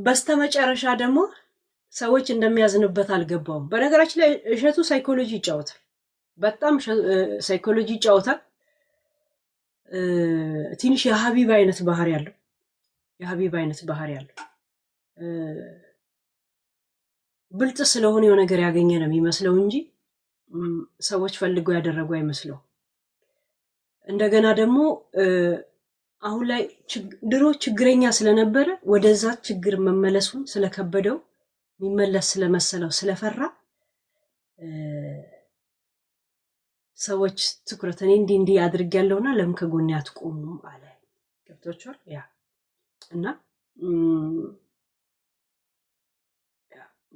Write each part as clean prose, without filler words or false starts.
በስተመጨረሻ ደግሞ ሰዎች እንደሚያዝንበት አልገባውም። በነገራችን ላይ እሸቱ ሳይኮሎጂ ይጫወታል፣ በጣም ሳይኮሎጂ ይጫወታል። ትንሽ የሀቢብ አይነት ባህሪ ያለው ብልጥ ስለሆነ የሆነ ነገር ያገኘ ነው የሚመስለው እንጂ ሰዎች ፈልገው ያደረጉ አይመስለው። እንደገና ደግሞ አሁን ላይ ድሮ ችግረኛ ስለነበረ ወደዛ ችግር መመለሱን ስለከበደው የሚመለስ ስለመሰለው ስለፈራ ሰዎች ትኩረት እኔ እንዲህ አድርጌያለሁና ለምን ከጎኔ አትቆሙም አለ። ገብቷችኋል? ያ እና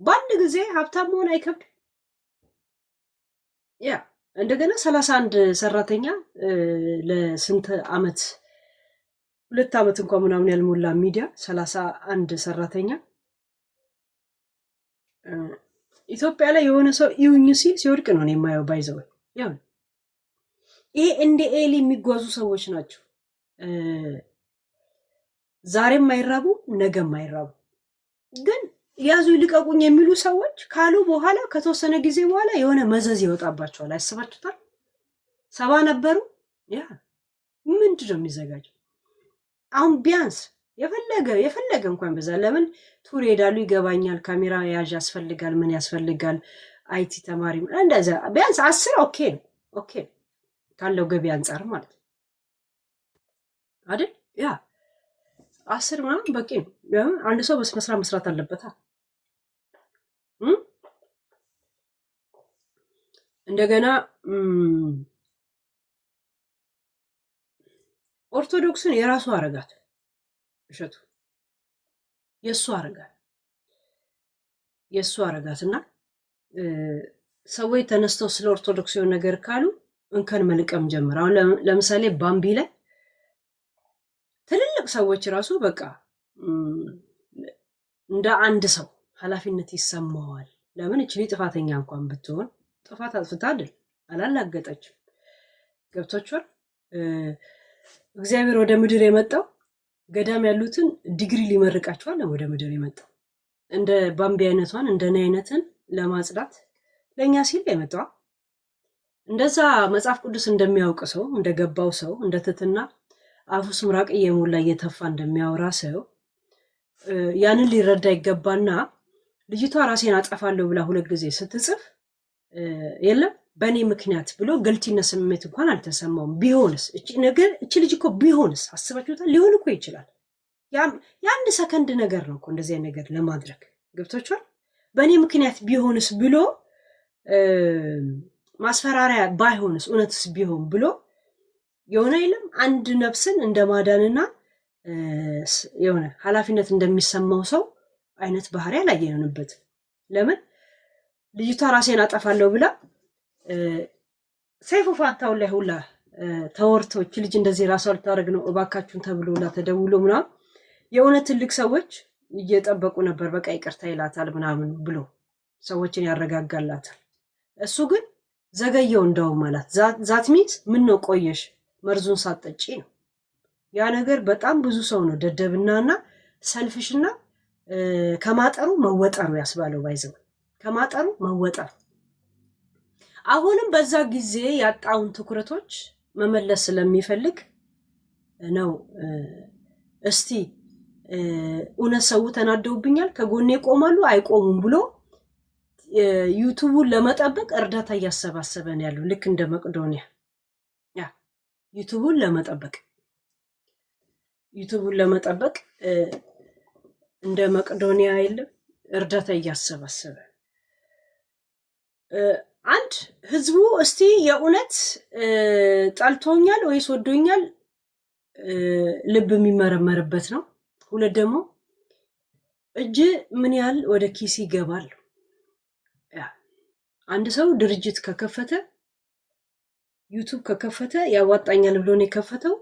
በአንድ ጊዜ ሀብታም መሆን አይከብድ። ያ እንደገና 31 ሰራተኛ ለስንት አመት 2 አመት እንኳን ምናምን ያልሞላ ሚዲያ 31 ሰራተኛ ኢትዮጵያ ላይ የሆነ ሰው ይሁኝ ሲል ሲወድቅ ነው የማየው። ባይዘው ያው ይሄ እንደ ኤሊ የሚጓዙ ሰዎች ናቸው። ዛሬም አይራቡ ነገም አይራቡ፣ ግን ያዙ ልቀቁኝ የሚሉ ሰዎች ካሉ በኋላ ከተወሰነ ጊዜ በኋላ የሆነ መዘዝ ይወጣባቸዋል። አስባችሁታል? 70 ነበሩ። ያ ምንድን ነው የሚዘጋጀው? አሁን ቢያንስ የፈለገ እንኳን በዛ ለምን ቱር ሄዳሉ ይገባኛል። ካሜራ ያዥ ያስፈልጋል፣ ምን ያስፈልጋል፣ አይቲ ተማሪ እንደዛ ቢያንስ 10 ኦኬ ካለው ገቢ አንፃር ማለት አይደል? ያ 10 ምናምን በቂ ነው። አንድ ሰው መስራት አለበት። እንደገና ኦርቶዶክስን የራሱ አረጋት እሸቱ የሱ አረጋትና ሰዎች ተነስተው ስለ ኦርቶዶክስ የሆነ ነገር ካሉ እንከን መልቀም ጀመረ። አሁን ለምሳሌ ባምቢ ላይ ትልልቅ ሰዎች ራሱ በቃ እንደ አንድ ሰው ኃላፊነት ይሰማዋል። ለምን እቺ ጥፋተኛ እንኳን ብትሆን ጥፋት አጥፍታ አይደል አላላገጠችም። ገብቷችኋል? እግዚአብሔር ወደ ምድር የመጣው ገዳም ያሉትን ዲግሪ ሊመርቃቸዋል ወደ ምድር የመጣው እንደ ባምቢ አይነቷን እንደኔ አይነትን ለማጽዳት ለኛ ሲል የመጣው እንደዛ መጽሐፍ ቅዱስ እንደሚያውቅ ሰው እንደገባው ሰው እንደተትና አፉስ ምራቅ እየሞላ እየተፋ እንደሚያወራ ሰው ያንን ሊረዳ ይገባና ልጅቷ ራሴን አጠፋለሁ ብላ 2 ጊዜ ስትጽፍ የለም በእኔ ምክንያት ብሎ ገልቲነት ስሜት እንኳን አልተሰማውም። ቢሆንስ እቺ ልጅ እኮ ቢሆንስ አስባችሁታል? ሊሆን እኮ ይችላል። የአንድ ሰከንድ ነገር ነው እኮ እንደዚህ ነገር ለማድረግ ገብቶቻል። በእኔ ምክንያት ቢሆንስ ብሎ ማስፈራሪያ ባይሆንስ እውነትስ ቢሆን ብሎ የሆነ የለም አንድ ነፍስን እንደማዳንና የሆነ ኃላፊነት እንደሚሰማው ሰው አይነት ባህሪ አላየንበት። ለምን ልጅቷ ራሴን አጠፋለሁ ብላ ሰይፉ ፋንታውን ላይ ሁላ ተወርቶች ልጅ እንደዚህ ራሷ ልታደርግ ነው እባካችሁን ተብሎላ ተደውሎ ምናምን የሆነ ትልቅ ሰዎች እየጠበቁ ነበር። በቃ ይቅርታ ይላታል ምናምን ብሎ ሰዎችን ያረጋጋላታል። እሱ ግን ዘገየው እንደው ማለት ዛት ሚንስ ምን ነው ቆየሽ መርዙን ሳትጠጪ ነው። ያ ነገር በጣም ብዙ ሰው ነው ደደብናና ሰልፍሽና ከማጠሩ መወጠሩ ያስባለው ባይዘው ከማጠሩ መወጠሩ። አሁንም በዛ ጊዜ ያጣውን ትኩረቶች መመለስ ስለሚፈልግ ነው እስቲ እውነት ሰው ተናደውብኛል ከጎኔ ቆማሉ አይቆሙም ብሎ ዩቲዩቡን ለመጠበቅ እርዳታ እያሰባሰበ ነው ያለው። ልክ እንደ መቅዶኒያ ያ ዩቲዩቡን ለመጠበቅ እንደ መቅዶኒያ አይደለም እርዳታ እያሰባሰበ አንድ ህዝቡ እስቲ የእውነት ጣልቶኛል ወይስ ወዶኛል ልብ የሚመረመርበት ነው። ሁለት ደግሞ እጅ ምን ያህል ወደ ኪስ ይገባል። አንድ ሰው ድርጅት ከከፈተ ዩቲዩብ ከከፈተ ያዋጣኛል ብሎ ነው የከፈተው።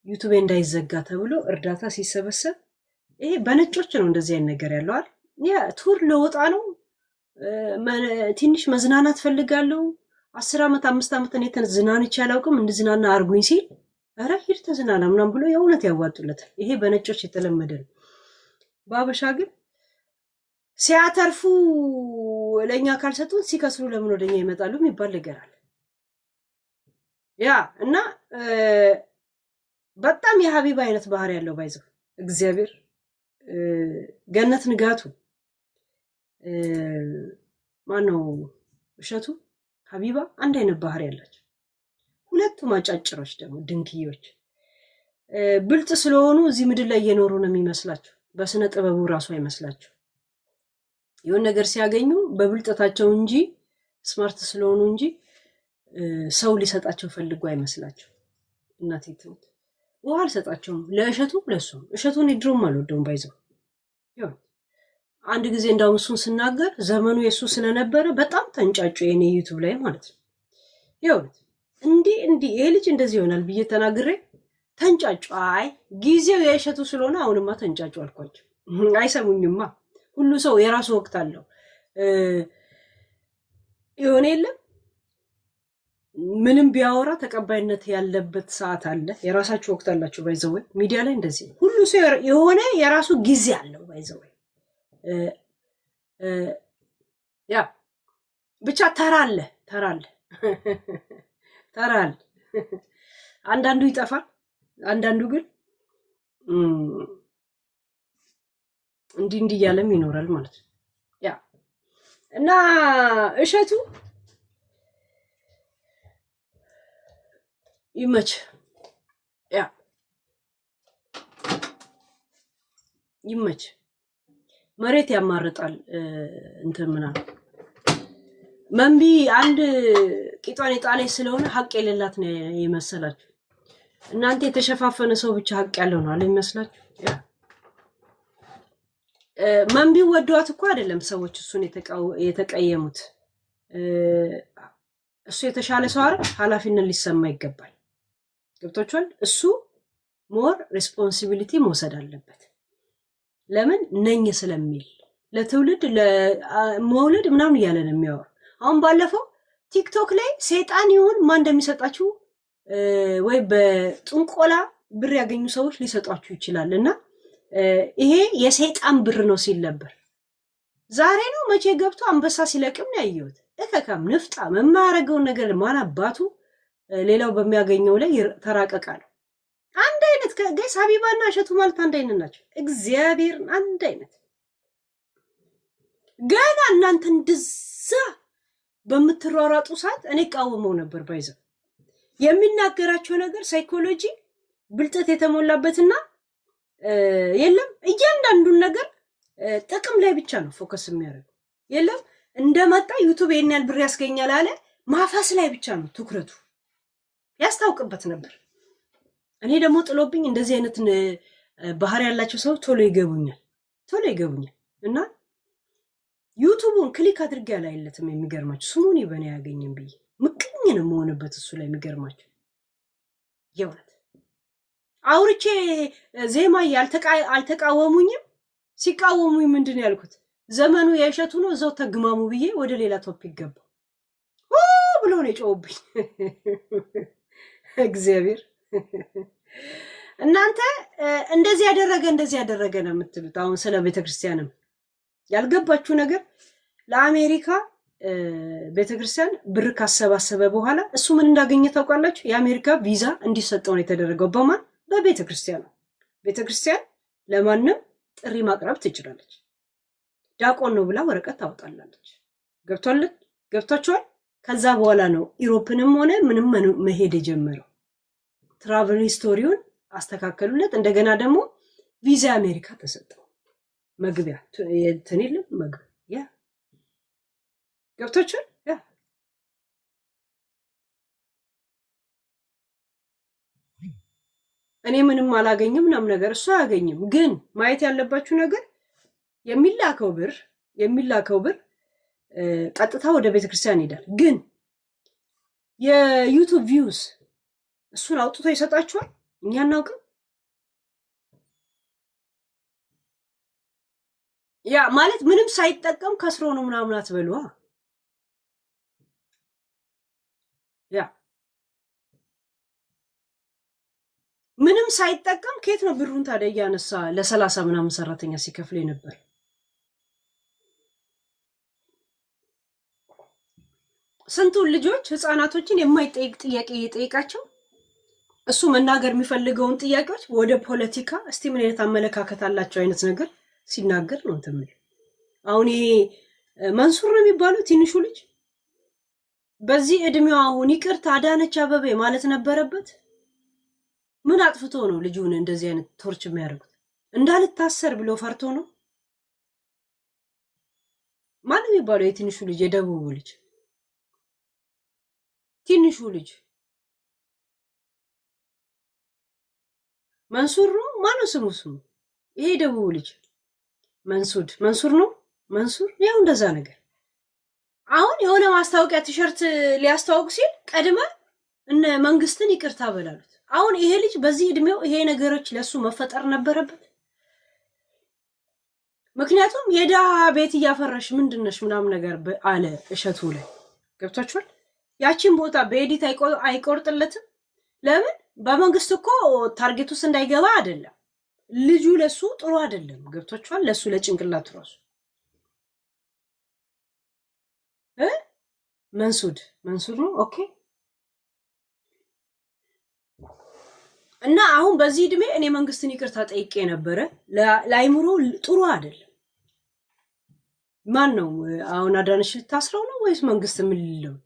ዩቲዩብ እንዳይዘጋ ተብሎ እርዳታ ሲሰበሰብ ይሄ በነጮች ነው እንደዚህ አይነት ነገር ያለው አይደል? ያ ቱር ለወጣ ነው ትንሽ መዝናናት ፈልጋለሁ 10 አመት 5 አመት እኔ ተዝናንቼ አላውቅም እንድዝናና አርጉኝ ሲል ኧረ ሂድ ተዝናና ምናምን ብሎ የእውነት ያዋጡለታል። ይሄ በነጮች የተለመደ ነው። ባበሻ ግን ሲያተርፉ ለኛ ካልሰጡን ሲከስሩ ለምን ወደኛ ይመጣሉ የሚባል ነገር አለ። ያ እና በጣም የሀቢባ አይነት ባህሪ ያለው ባይዘው እግዚአብሔር ገነት ንጋቱ ማነው እሸቱ ሀቢባ አንድ አይነት ባህሪ ያላቸው ሁለቱም አጫጭሮች ደግሞ ድንክዮች ብልጥ ስለሆኑ እዚህ ምድር ላይ እየኖሩ ነው የሚመስላቸው። በስነ ጥበቡ ራሱ አይመስላቸው። የሆነ ነገር ሲያገኙ በብልጠታቸው እንጂ ስማርት ስለሆኑ እንጂ ሰው ሊሰጣቸው ፈልጎ አይመስላቸው። እናቴ ትሙት ውሃ አልሰጣቸውም ለእሸቱ ለሱም። እሸቱን ድሮም አልወደውም ባይዘው። ያው አንድ ጊዜ እንዳው እሱን ስናገር ዘመኑ የሱ ስለነበረ በጣም ተንጫጩ የኔ ዩቲዩብ ላይ ማለት ነው። ያው እንዲህ ይሄ ልጅ እንደዚህ ይሆናል ብዬ ተናግሬ ተንጫጩ። አይ ጊዜው የእሸቱ ስለሆነ አሁንማ ተንጫጩ አልኳቸው። አይሰሙኝማ። ሁሉ ሰው የራሱ ወቅት አለው። የሆነ የለም ምንም ቢያወራ ተቀባይነት ያለበት ሰዓት አለ። የራሳችሁ ወቅት አላችሁ ባይዘው። ሚዲያ ላይ እንደዚህ ሁሉ ሰው የሆነ የራሱ ጊዜ አለው ባይዘው። ያ ብቻ ተራለ አንዳንዱ ይጠፋል፣ አንዳንዱ ግን እንዲህ እያለም ይኖራል ማለት ነው። ያ እና እሸቱ ይመች መሬት ያማርጣል እንትን ምናምን መንቢ አንድ ቂጧን የጣለች ስለሆነ ሀቅ የሌላት ነው የመሰላችሁ እናንተ። የተሸፋፈነ ሰው ብቻ ሀቅ ያለው ነው አለ ይመስላችሁ። መንቢ ወዷት እኮ አይደለም ሰዎች እሱን የተቀየሙት። እሱ የተሻለ ሰው አይደል? ኃላፊነት ሊሰማ ይገባል። ገብቶቻል? እሱ ሞር ሪስፖንሲቢሊቲ መውሰድ አለበት። ለምን ነኝ ስለሚል ለትውልድ ለመውለድ ምናምን እያለ ነው የሚያወራው። አሁን ባለፈው ቲክቶክ ላይ ሰይጣን ይሁን ማን እንደሚሰጣችሁ ወይ በጥንቆላ ብር ያገኙ ሰዎች ሊሰጧችሁ ይችላል እና ይሄ የሰይጣን ብር ነው ሲል ነበር። ዛሬ ነው መቼ ገብቶ አንበሳ ሲለቅም ነው ያየሁት። እከካም ንፍጣ የማያደርገውን ነገር ማን አባቱ ሌላው በሚያገኘው ላይ ተራቀቃል። አንድ አይነት ጋይስ ሀቢባና እሸቱ ማለት አንድ አይነት ናቸው። እግዚአብሔርን አንድ አይነት። ገና እናንተ እንደዛ በምትሯሯጡ ሰዓት እኔ ቃወመው ነበር ባይዘው። የሚናገራቸው ነገር ሳይኮሎጂ ብልጠት የተሞላበትና የለም እያንዳንዱን ነገር ጥቅም ላይ ብቻ ነው ፎከስ የሚያደርገው። የለም እንደመጣ ዩቲዩብ የኔ ያህል ብር ያስገኛል አለ ማፋስ ላይ ብቻ ነው ትኩረቱ። ያስታውቅበት ነበር። እኔ ደግሞ ጥሎብኝ እንደዚህ አይነት ባህሪ ያላቸው ሰው ቶሎ ይገቡኛል እና ዩቲዩቡን ክሊክ አድርጌ አላየለትም። የሚገርማችሁ ስሙን በኔ ያገኝም ብዬ ምቅኝ ነው የምሆንበት እሱ ላይ። የሚገርማችሁ የእውነት አውርቼ ዜማ አልተቃወሙኝም። ሲቃወሙኝ ምንድን ነው ያልኩት? ዘመኑ የእሸቱ ነው እዛው ተግማሙ ብዬ ወደ ሌላ ቶፒክ ገባ ብሎ ነው የጮውብኝ። እግዚአብሔር እናንተ እንደዚህ ያደረገ ነው የምትሉት። አሁን ስለ ቤተክርስቲያንም ያልገባችሁ ነገር ለአሜሪካ ቤተክርስቲያን ብር ካሰባሰበ በኋላ እሱ ምን እንዳገኘ ታውቃላችሁ? የአሜሪካ ቪዛ እንዲሰጠው ነው የተደረገው። በማን? በቤተክርስቲያን። ቤተክርስቲያን ለማንም ጥሪ ማቅረብ ትችላለች። ዲያቆን ነው ብላ ወረቀት ታወጣላለች። ገብቷችኋል? ከዛ በኋላ ነው ኢሮፕንም ሆነ ምንም መሄድ የጀመረው። ትራቨል ሂስቶሪውን አስተካከሉለት። እንደገና ደግሞ ቪዛ አሜሪካ ተሰጠው። መግቢያ የለም መግቢያ ያ ገብቶቻል። ያ እኔ ምንም አላገኝም ምናምን ነገር እሱ አያገኝም። ግን ማየት ያለባችሁ ነገር የሚላከው ብር ቀጥታ ወደ ቤተክርስቲያን ይሄዳል። ግን የዩቲዩብ ቪውስ እሱን አውጥቶ ይሰጣችኋል። እኛ እናውቅም። ያ ማለት ምንም ሳይጠቀም ከስሮ ነው ምናምን አትበሉ። ያ ምንም ሳይጠቀም ከየት ነው ብሩን ታዲያ ያነሳ ለ30 ምናምን ሰራተኛ ሲከፍል ነበር? ስንቱን ልጆች ህፃናቶችን የማይጠይቅ ጥያቄ እየጠየቃቸው እሱ መናገር የሚፈልገውን ጥያቄዎች ወደ ፖለቲካ እስቲ ምን አይነት አመለካከት አላቸው አይነት ነገር ሲናገር ነው ተምል። አሁን ይሄ መንሱር ነው የሚባለው ትንሹ ልጅ በዚህ እድሜው አሁን ይቅርታ አዳነች አበቤ ማለት ነበረበት? ምን አጥፍቶ ነው ልጁን እንደዚህ አይነት ቶርች የሚያደርጉት? እንዳልታሰር ብሎ ፈርቶ ነው? ማን ነው የሚባለው የትንሹ ልጅ የደቡቡ ልጅ ትንሹ ልጅ መንሱር ነው? ማነው ስሙ? ይሄ ደቡቡ ልጅ መንሱር ነው? መንሱር ያው እንደዛ ነገር። አሁን የሆነ ማስታወቂያ ቲሸርት ሊያስተዋውቅ ሲል ቀድመ እነ መንግስትን ይቅርታ በላሉት። አሁን ይሄ ልጅ በዚህ እድሜው ይሄ ነገሮች ለሱ መፈጠር ነበረበት? ምክንያቱም የዳ ቤት እያፈረሽ ምንድነሽ ምናምን ነገር አለ እሸቱ ላይ ገብታችኋል። ያቺን ቦታ በኤዲት አይቆርጥለትም። ለምን? በመንግስት እኮ ታርጌት ውስጥ እንዳይገባ አይደለም። ልጁ ለሱ ጥሩ አይደለም። ገብታችኋል። ለሱ ለጭንቅላቱ ራሱ መንሱር ነው። ኦኬ። እና አሁን በዚህ እድሜ እኔ መንግስትን ይቅርታ ጠይቄ ነበረ። ላይምሮ ጥሩ አይደለም። ማን ነው አሁን አዳነሽ ልታስረው ነው ወይስ መንግስት ምን ሊለው?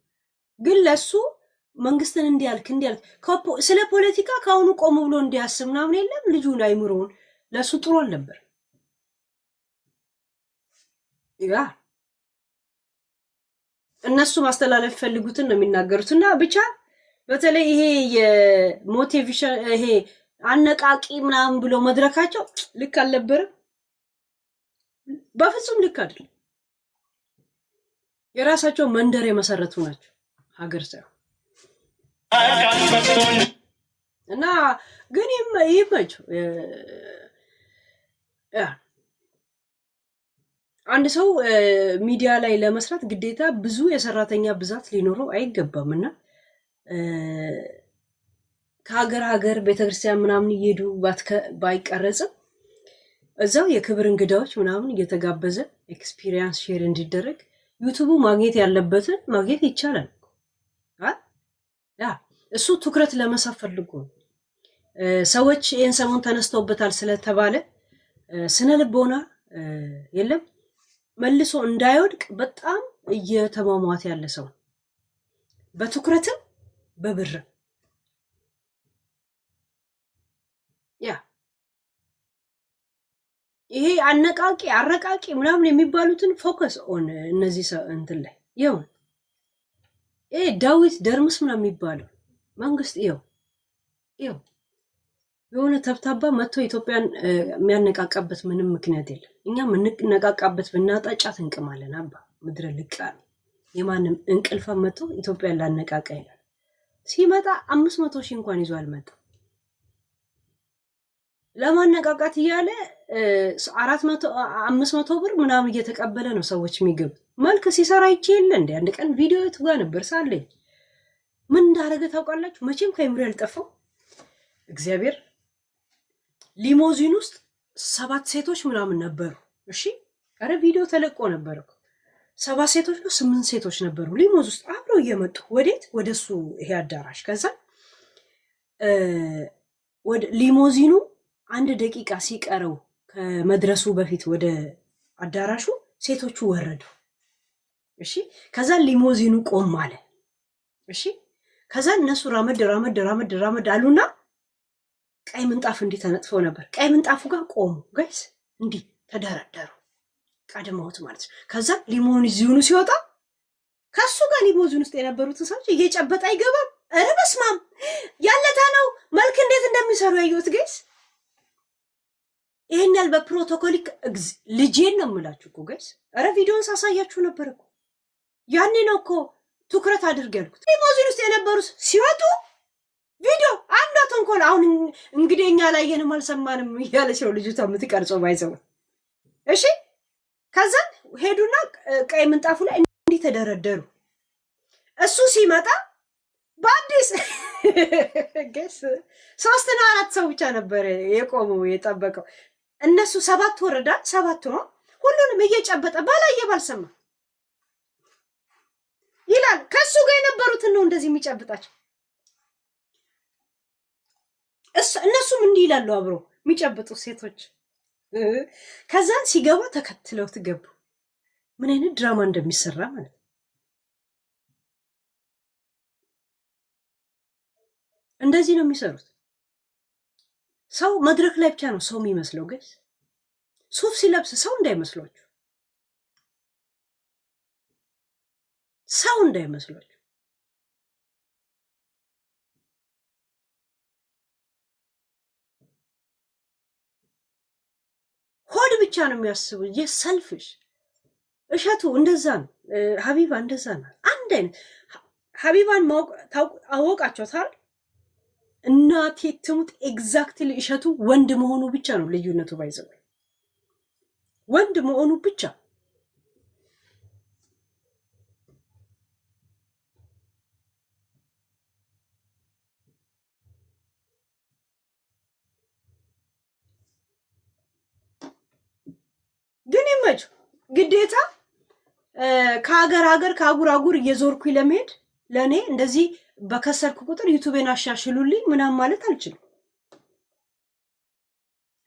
ግን ለሱ መንግስትን እንዲያልክ ስለ ፖለቲካ ካሁኑ ቆም ብሎ እንዲያስብ ምናምን የለም። ልጁ ላይምሮውን ለሱ ጥሩ አልነበር። ያ እነሱ ማስተላለፍ ፈልጉትን ነው የሚናገሩትና ብቻ በተለይ ይሄ የሞቲቬሽን ይሄ አነቃቂ ምናምን ብሎ መድረካቸው ልክ አልነበረም። በፍጹም ልክ አይደለም። የራሳቸው መንደር የመሰረቱ ናቸው ሀገር ሳይሆን እና ግን ይመቸው አንድ ሰው ሚዲያ ላይ ለመስራት ግዴታ ብዙ የሰራተኛ ብዛት ሊኖረው አይገባምና ከሀገር ቤተክርስቲያን ምናምን እየሄዱ ባይቀረጽም እዛው የክብር እንግዳዎች ምናምን እየተጋበዘ ኤክስፒሪየንስ ሼር እንዲደረግ ዩቲዩቡ ማግኘት ያለበትን ማግኘት ይቻላል። እሱ ትኩረት ለመሳብ ፈልጎ ሰዎች ይህን ሰሞን ተነስተውበታል ስለተባለ ስነ ልቦና የለም መልሶ እንዳይወድቅ በጣም እየተሟሟተ ያለ ሰው በትኩረትም በብርም ይሄ አረቃቂ ምናምን የሚባሉትን ፎከስ ኦን እነዚህ እንትን ላይ ይኸው ይሄ ዳዊት ደርምስ ምናምን የሚባለው መንግስት ይኸው የሆነ ተብታባ መጥቶ ኢትዮጵያን የሚያነቃቃበት ምንም ምክንያት የለም። እኛ የምንነቃቃበት ብናጣ ጫት እንቅማለን። አባ ምድረ ልቃ የማንም እንቅልፋ መጥቶ ኢትዮጵያን ላነቃቃ ይላል። ሲመጣ 500 ሺህ እንኳን ይዞ አልመጣም። ለማነቃቃት እያለ 500 ብር ምናምን እየተቀበለ ነው ሰዎች የሚገቡት። መልክ ሲሰራ ይችላል እንዴ? አንድ ቀን ቪዲዮ ትጓ ነበር ሳለኝ ምን እንዳደረገ ታውቃላችሁ? መቼም ከይምሮ ያልጠፋው እግዚአብሔር ሊሞዚን ውስጥ 7 ሴቶች ምናምን ነበሩ። እሺ አረ ቪዲዮ ተለቆ ነበር እኮ 7 ሴቶች ነው 8 ሴቶች ነበሩ ሊሞዝ ውስጥ አብረው እየመጡ ወደሱ ይሄ አዳራሽ። ከዛ ወደ ሊሞዚኑ 1 ደቂቃ ሲቀረው ከመድረሱ በፊት ወደ አዳራሹ ሴቶቹ ወረዱ። እሺ ከዛ ሊሞዚኑ ቆም አለ። እሺ ከዛ እነሱ ራመድ አሉና ቀይ ምንጣፍ እንዲህ ተነጥፈው ነበር። ቀይ ምንጣፉ ጋር ቆሙ። ጋይስ እንዲህ ተደረደሩ ቀድመውት ማለት ነው። ከዛ ሊሞዚኑ ሲወጣ ከሱ ጋር ሊሞዚኑ ውስጥ የነበሩትን ሰዎች እየጨበጠ አይገባም። ኧረ በስመ አብ ያለታ ነው መልክ እንዴት እንደሚሰሩ ያዩት ጋይስ። ይሄን ያህል በፕሮቶኮሊክ ልጄን ነው የምላችሁ እኮ ጋይስ። ኧረ ቪዲዮን ሳሳያችሁ ነበር እኮ ያኔ ነው እኮ ትኩረት አድርገ ያልኩት። ሊሞዚን ውስጥ የነበሩት ሲወጡ ቪዲዮ አንዷ ተንኮል አሁን እንግዲህ እኛ ላየንም አልሰማንም እያለች ነው ልጅቷ የምትቀርጸው ባይዘው። እሺ ከዛ ሄዱና ቀይ ምንጣፉ ላይ እንዲህ ተደረደሩ። እሱ ሲመጣ በአዲስ ገስ 3 እና 4 ሰው ብቻ ነበር የቆመው የጠበቀው። እነሱ 7 ወረዳ 7 ነው ሁሉንም እየጨበጠ ባላየ ባልሰማ ይላል። ከሱ ጋር የነበሩትን ነው እንደዚህ የሚጨብጣቸው። እነሱም እንዲህ ይላሉ አብሮ የሚጨብጡ ሴቶች። ከዛን ሲገባ ተከትለው ትገቡ። ምን አይነት ድራማ እንደሚሰራ ማለት ነው። እንደዚህ ነው የሚሰሩት። ሰው መድረክ ላይ ብቻ ነው ሰው የሚመስለው። ግን ሱፍ ሲለብስ ሰው እንዳይመስሏችሁ፣ ሰው እንዳይመስሏችሁ። ሆድ ብቻ ነው የሚያስቡ። የሰልፍሽ እሸቱ እንደዛ ነው። ሀቢባ እንደዛ ነው። አንድ አይነት ሀቢባን አወቃቸውታል። እናቴ ትሙት ኤግዛክትሊ እሸቱ ወንድ መሆኑ ብቻ ነው ልዩነቱ። ባይዘው ወንድ መሆኑ ብቻ። ግን ይመጭ ግዴታ ከሀገር ሀገር ከአጉር አጉር እየዞርኩ ለመሄድ ለእኔ እንደዚህ በከሰርኩ ቁጥር ዩቱቤን አሻሽሉልኝ ምናምን ማለት አልችልም።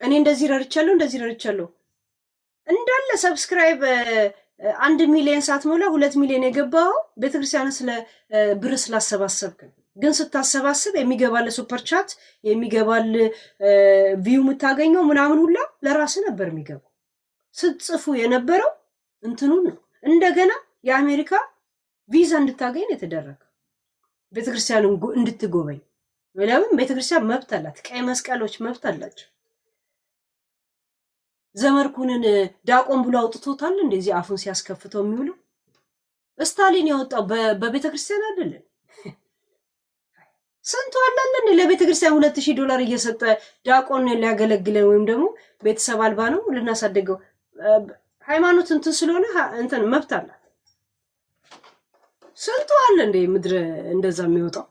እኔ እንደዚህ ረድቻለሁ እንዳለ ሰብስክራይብ 1 ሚሊዮን ሳትሞላ 2 ሚሊዮን የገባው ቤተክርስቲያን ስለ ብር ስላሰባሰብክ። ግን ስታሰባስብ የሚገባል ሱፐር ቻት የሚገባል ቪው የምታገኘው ምናምን ሁላ ለራስ ነበር የሚገባው። ስትጽፉ የነበረው እንትኑን ነው። እንደገና የአሜሪካ ቪዛ እንድታገኝ የተደረገ ቤተክርስቲያን እንድትጎበኝ። ለምን ቤተክርስቲያን መብት አላት። ቀይ መስቀሎች መብት አላቸው። ዘመርኩንን ዳቆን ብሎ አውጥቶታል። እንደዚህ አፉን ሲያስከፍተው የሚውለው ስታሊን ያወጣው በቤተክርስቲያን አይደለም። ስንቱ አላለን ለቤተክርስቲያን $2000 እየሰጠ ዳቆን ሊያገለግለን ወይም ደግሞ ቤተሰብ አልባ ነው ልናሳደገው። ሃይማኖት እንትን ስለሆነ እንትን መብት አላት። ስንቱ አለ እንደ ምድር እንደዛ የሚወጣው።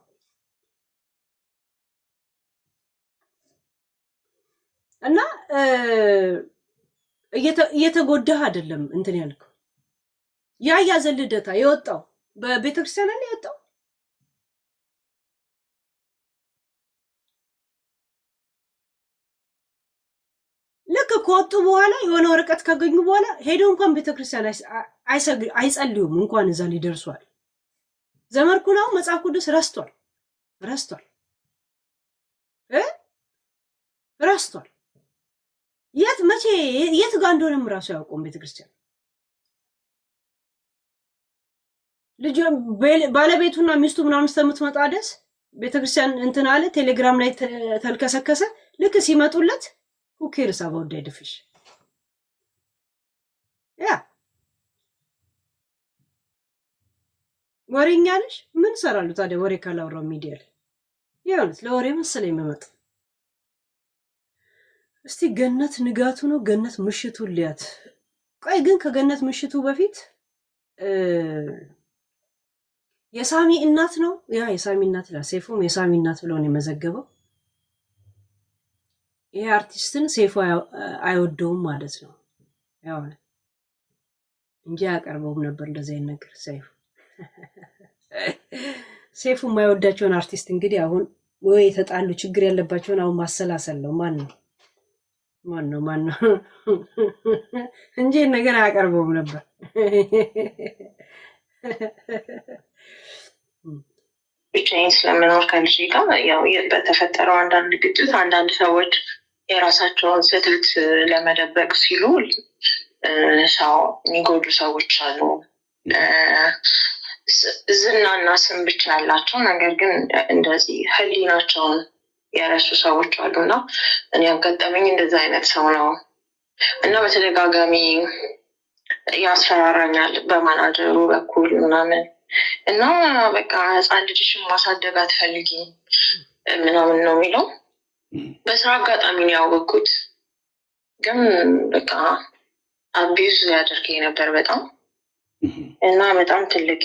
እና እየተጎዳህ አይደለም እንትን ያልከው። ያ ዘልደታ የወጣው በቤተክርስቲያን ላይ የወጣው ልክ ከወጡ በኋላ የሆነ ወረቀት ካገኙ በኋላ ሄደው እንኳን ቤተክርስቲያን አይጸልዩም። እንኳን እዛ ሊደርሷል። ዘመርኩን አሁን መጽሐፍ ቅዱስ ረስቷል። መቼ የት ጋር እንደሆነም ራሱ ያውቀውም ቤተክርስቲያን። ልጅ ባለቤቱና ሚስቱ ምናምን ስተምትመጣ ደስ ቤተክርስቲያን እንትን አለ። ቴሌግራም ላይ ተልከሰከሰ። ልክ ሲመጡለት who cares about dead fish? ወሬኛ ነሽ። ምን ሰራሉ ታዲያ? ወሬ ካላወራው ሚዲያ ላይ ይኸውልህ ለወሬ መሰለኝ የሚመጣ። እስቲ ገነት ንጋቱ ነው ገነት ምሽቱ ሊያት። ቆይ ግን ከገነት ምሽቱ በፊት የሳሚ እናት ነው የሳሚ እናት ሴፉም የሳሚ እናት ብሎ ነው የመዘገበው። ይሄ አርቲስትን ሴፉ አይወደውም ማለት ነው ያው እንጂ ያቀርበውም ነበር እንደዚህ አይነት ነገር። ሴፉ የማይወዳቸውን አርቲስት እንግዲህ አሁን ወይ የተጣሉ ችግር ያለባቸውን አሁን ማሰላሰል ነው። ማን ነው እንጂ ነገር አያቀርበውም ነበር። ብቻዬን ስለምኖር ከልጄ ጋር ያው በተፈጠረው አንዳንድ ግጭት አንዳንድ ሰዎች የራሳቸውን ስህተት ለመደበቅ ሲሉ ሰው የሚጎዱ ሰዎች አሉ። ዝናና ስም ብቻ ያላቸው ነገር ግን እንደዚህ ህሊናቸውን የረሱ ሰዎች አሉና እኔ ያጋጠመኝ እንደዛ አይነት ሰው ነው እና በተደጋጋሚ ያስፈራራኛል በማናጀሩ በኩል ምናምን እና በቃ ህፃን ልጅሽን ማሳደግ አትፈልጊም ምናምን ነው የሚለው። በስራ አጋጣሚ ነው ያወቅኩት። ግን በቃ አቢዩዝ ያደርገኝ ነበር በጣም እና በጣም ትልቅ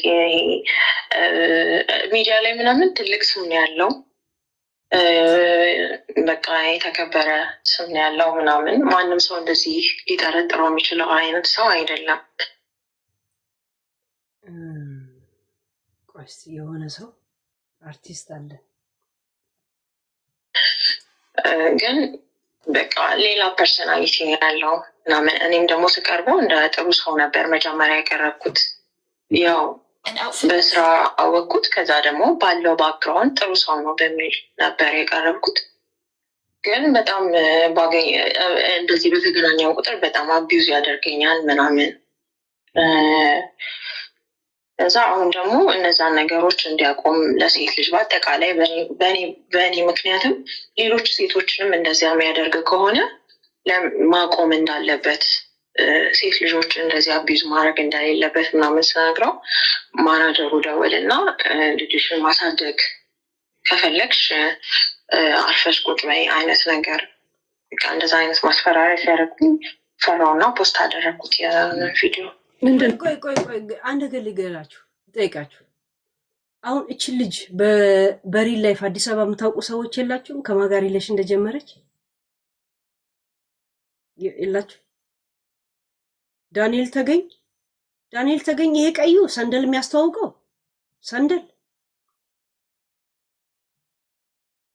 ሚዲያ ላይ ምናምን ትልቅ ስም ነው ያለው። በቃ የተከበረ ስም ያለው ምናምን ማንም ሰው እንደዚህ ሊጠረጥረው የሚችለው አይነት ሰው አይደለም። ቆይ የሆነ ሰው አርቲስት አለ ግን በቃ ሌላ ፐርሰናሊቲ ያለው ምናምን። እኔም ደግሞ ስቀርበው እንደ ጥሩ ሰው ነበር መጀመሪያ ያቀረብኩት። ያው በስራ አወቅኩት። ከዛ ደግሞ ባለው ባክግራውንድ ጥሩ ሰው ነው በሚል ነበር የቀረብኩት። ግን በጣም እንደዚህ በተገናኘው ቁጥር በጣም አቢዩዝ ያደርገኛል ምናምን። እዛ አሁን ደግሞ እነዛን ነገሮች እንዲያቆም ለሴት ልጅ በአጠቃላይ በእኔ ምክንያትም ሌሎች ሴቶችንም እንደዚያ የሚያደርግ ከሆነ ማቆም እንዳለበት፣ ሴት ልጆች እንደዚህ አቢዩዝ ማድረግ እንደሌለበት ምናምን ስነግረው ማናጀሩ ደወልና ልጅሽን ማሳደግ ከፈለግሽ አርፈሽ ቁጭ በይ አይነት ነገር፣ በቃ እንደዛ አይነት ማስፈራሪያ ሲያደርጉኝ ፈራውና ፖስት አደረግኩት የቪዲዮ። ቆይ አንድ ነገር ልገራችሁ ጠይቃችሁ። አሁን እቺ ልጅ በሪል ላይፍ አዲስ አበባ የምታውቁ ሰዎች የላችሁም? ከማጋሪ ለሽ እንደጀመረች የላችሁ? ዳንኤል ተገኝ ይሄ ቀዩ ሰንደል የሚያስተዋውቀው ሰንደል፣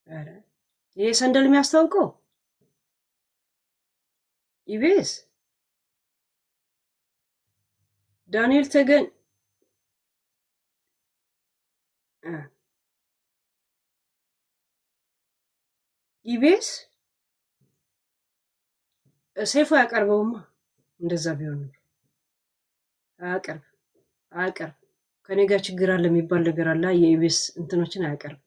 አረ ይሄ ሰንደል የሚያስተዋውቀው ኢቢኤስ ዳንኤል ተገኝ ኢቢኤስ ሰይፉ ያቀርበውማ። እንደዛ ቢሆን አያቀርብ። ከኔ ጋር ችግር አለ የሚባል ነገር አለ። የኢቢኤስ እንትኖችን አያቀርብ።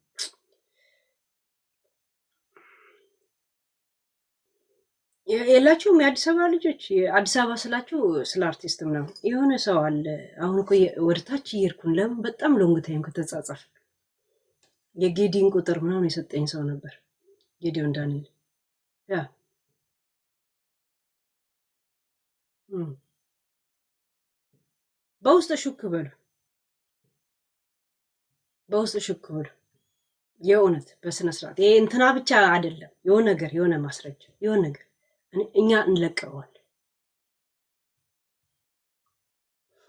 የላችሁም የአዲስ አበባ ልጆች? አዲስ አበባ ስላችሁ ስለ አርቲስት ምናምን የሆነ ሰው አለ። አሁን እኮ ወደታች እየሄድኩን ለምን በጣም ሎንግ ታይም ከተጻጻፍ የጌዲን ቁጥር ምናምን የሰጠኝ ሰው ነበር። ጌዲዮን ዳንኤል ያ በውስጥ ሹክ በሉ የእውነት በስነ ስርዓት ይሄ እንትና ብቻ አይደለም። የሆነ ማስረጃ የሆነ ነገር እኛ እንለቀዋል።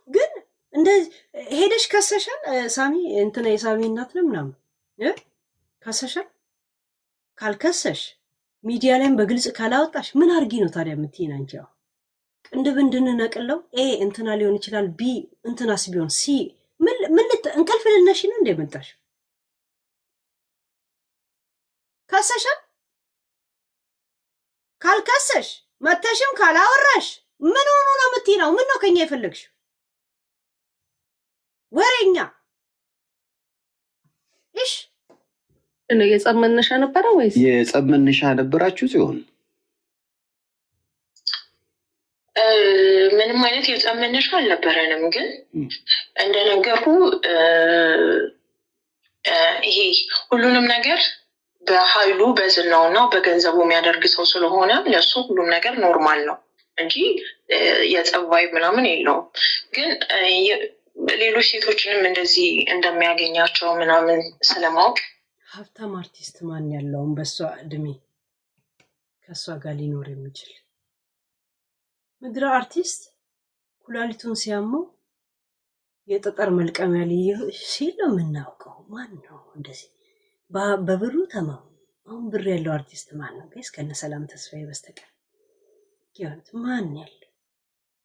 ግን እንደዚህ ሄደሽ ከሰሻል ሳሚ እንትና የሳሚ እናት ነው ምናምን ከሰሻል። ካልከሰሽ ሚዲያ ላይም በግልጽ ካላወጣሽ ምን አርጊ ነው ታዲያ የምትይን አንቺ? ቅንድብ እንድንነቅለው እንትና ሊሆን ይችላል፣ ቢ እንትናስ ቢሆን ሲ ምን እንቅልፍ ልነሽ ነው እንደመጣሽ ከሰሻል። ካልከሰሽ መተሽም ካላወራሽ ምን ሆኖ ነው የምትይነው? ምን ነው ከኛ የፈለግሽ ወሬኛ? እሺ እኔ የጸብ መነሻ ነበረ ወይስ የጸብ መነሻ ነበራችሁ ሲሆን ምንም አይነት የጸብ መነሻ አልነበረንም። ግን እንደነገርኩ ይሄ ሁሉንም ነገር በኃይሉ በዝናውና በገንዘቡ የሚያደርግ ሰው ስለሆነ ለሱ ሁሉም ነገር ኖርማል ነው እንጂ የጸባይ ምናምን የለውም። ግን ሌሎች ሴቶችንም እንደዚህ እንደሚያገኛቸው ምናምን ስለማወቅ ሀብታም አርቲስት ማን ያለውም በሷ እድሜ ከሷ ጋር ሊኖር የሚችል ምድረ አርቲስት ኩላሊቱን ሲያመው የጠጠር መልቀሚያ ሲል ነው የምናውቀው። ማን ነው እንደዚህ በብሩ ተማው? አሁን ብር ያለው አርቲስት ማን ነው ጋይስ? ከነ ሰላም ተስፋዬ በስተቀር ይሁንት ማን ያለው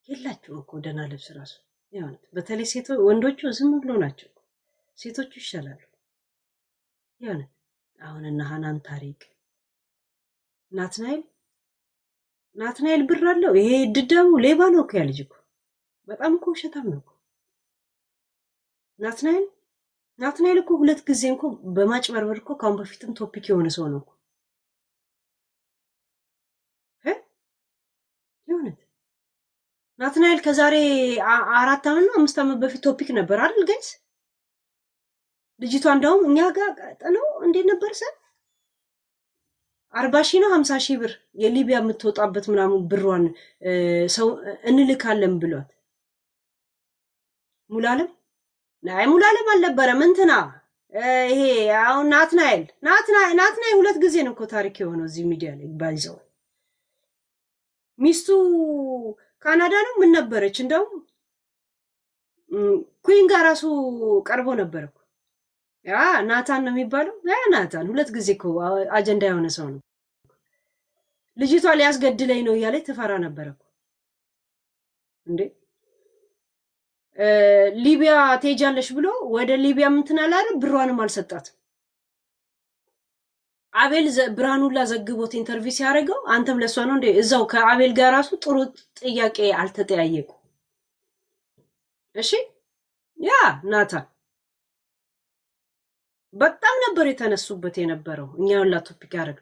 የላችሁም እኮ ደህና ልብስ ራሱ ይሁንት። በተለይ ሴቶች ወንዶቹ ዝም ብሎ ናቸው፣ ሴቶቹ ይሻላሉ ይሁንት። አሁን እና ሃናን ታሪክ ናትናኤል ብር አለው። ይሄ ድዳሙ ሌባ ነው እኮ ያ ልጅ እኮ በጣም እኮ ውሸታም ነው እኮ ናትናኤል እኮ 2 ጊዜ እኮ በማጭበርበር እኮ ካሁን በፊትም ቶፒክ የሆነ ሰው ነው እኮ የእውነት። ናትናኤል ከዛሬ 4 ዓመት ነው 5 ዓመት በፊት ቶፒክ ነበር አይደል ጋይስ? ልጅቷ እንደውም እኛ ጋር ቀጥለው እንዴት ነበር 40,000 ነው 50,000 ብር የሊቢያ የምትወጣበት ምናምን ብሯን ሰው እንልካለን ብሏት ሙላለም ሙላለም አልነበረም እንትና ይሄ አሁን ናትናኤል ሁለት ጊዜ ነው እኮ ታሪክ የሆነው እዚህ ሚዲያ ላይ ባይዘው ሚስቱ ካናዳ ነው ምን ነበረች እንደውም ኩዊን ጋር ራሱ ቀርቦ ነበር እኮ ያ ናታን ነው የሚባለው ያ ናታን ሁለት ጊዜ እኮ አጀንዳ የሆነ ሰው ነው ልጅቷ ሊያስገድለኝ ነው እያለ ተፈራ ነበር እኮ እንዴ ሊቢያ ትሄጃለሽ ብሎ ወደ ሊቢያ ምንትን አላረ ብሯንም አልሰጣት አቤል ብርሃኑላ ዘግቦት ኢንተርቪው ሲያደርገው አንተም ለሷ ነው እንዴ እዛው ከአቤል ጋር ራሱ ጥሩ ጥያቄ አልተጠያየቁ እሺ ያ ናታን በጣም ነበር የተነሱበት የነበረው እኛው ላቶፒክ ያደርግ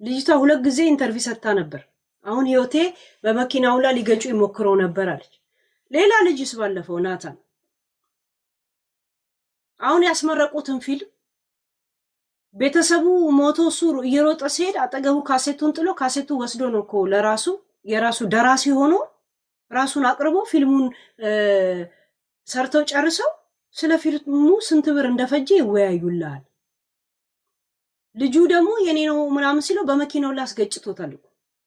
ልጅቷ ሁለት ጊዜ ኢንተርቪው ሰጥታ ነበር አሁን ህይወቴ በመኪናው ላይ ሊገጩ ይሞክረው ነበር አለች ሌላ ልጅስ ባለፈው ናታን አሁን ያስመረቁትን ፊልም ቤተሰቡ ሞቶ ሱሩ እየሮጠ ሲሄድ አጠገቡ ካሴቱን ጥሎ ካሴቱ ወስዶ ነው እኮ ለራሱ የራሱ ደራሲ ሆኖ ራሱን አቅርቦ ፊልሙን ሰርተው ጨርሰው ስለ ፊልሙ ስንት ብር እንደፈጀ ይወያዩላል ልጁ ደግሞ የኔ ነው ምናምን ሲለው በመኪናው ላይ አስገጭቶታል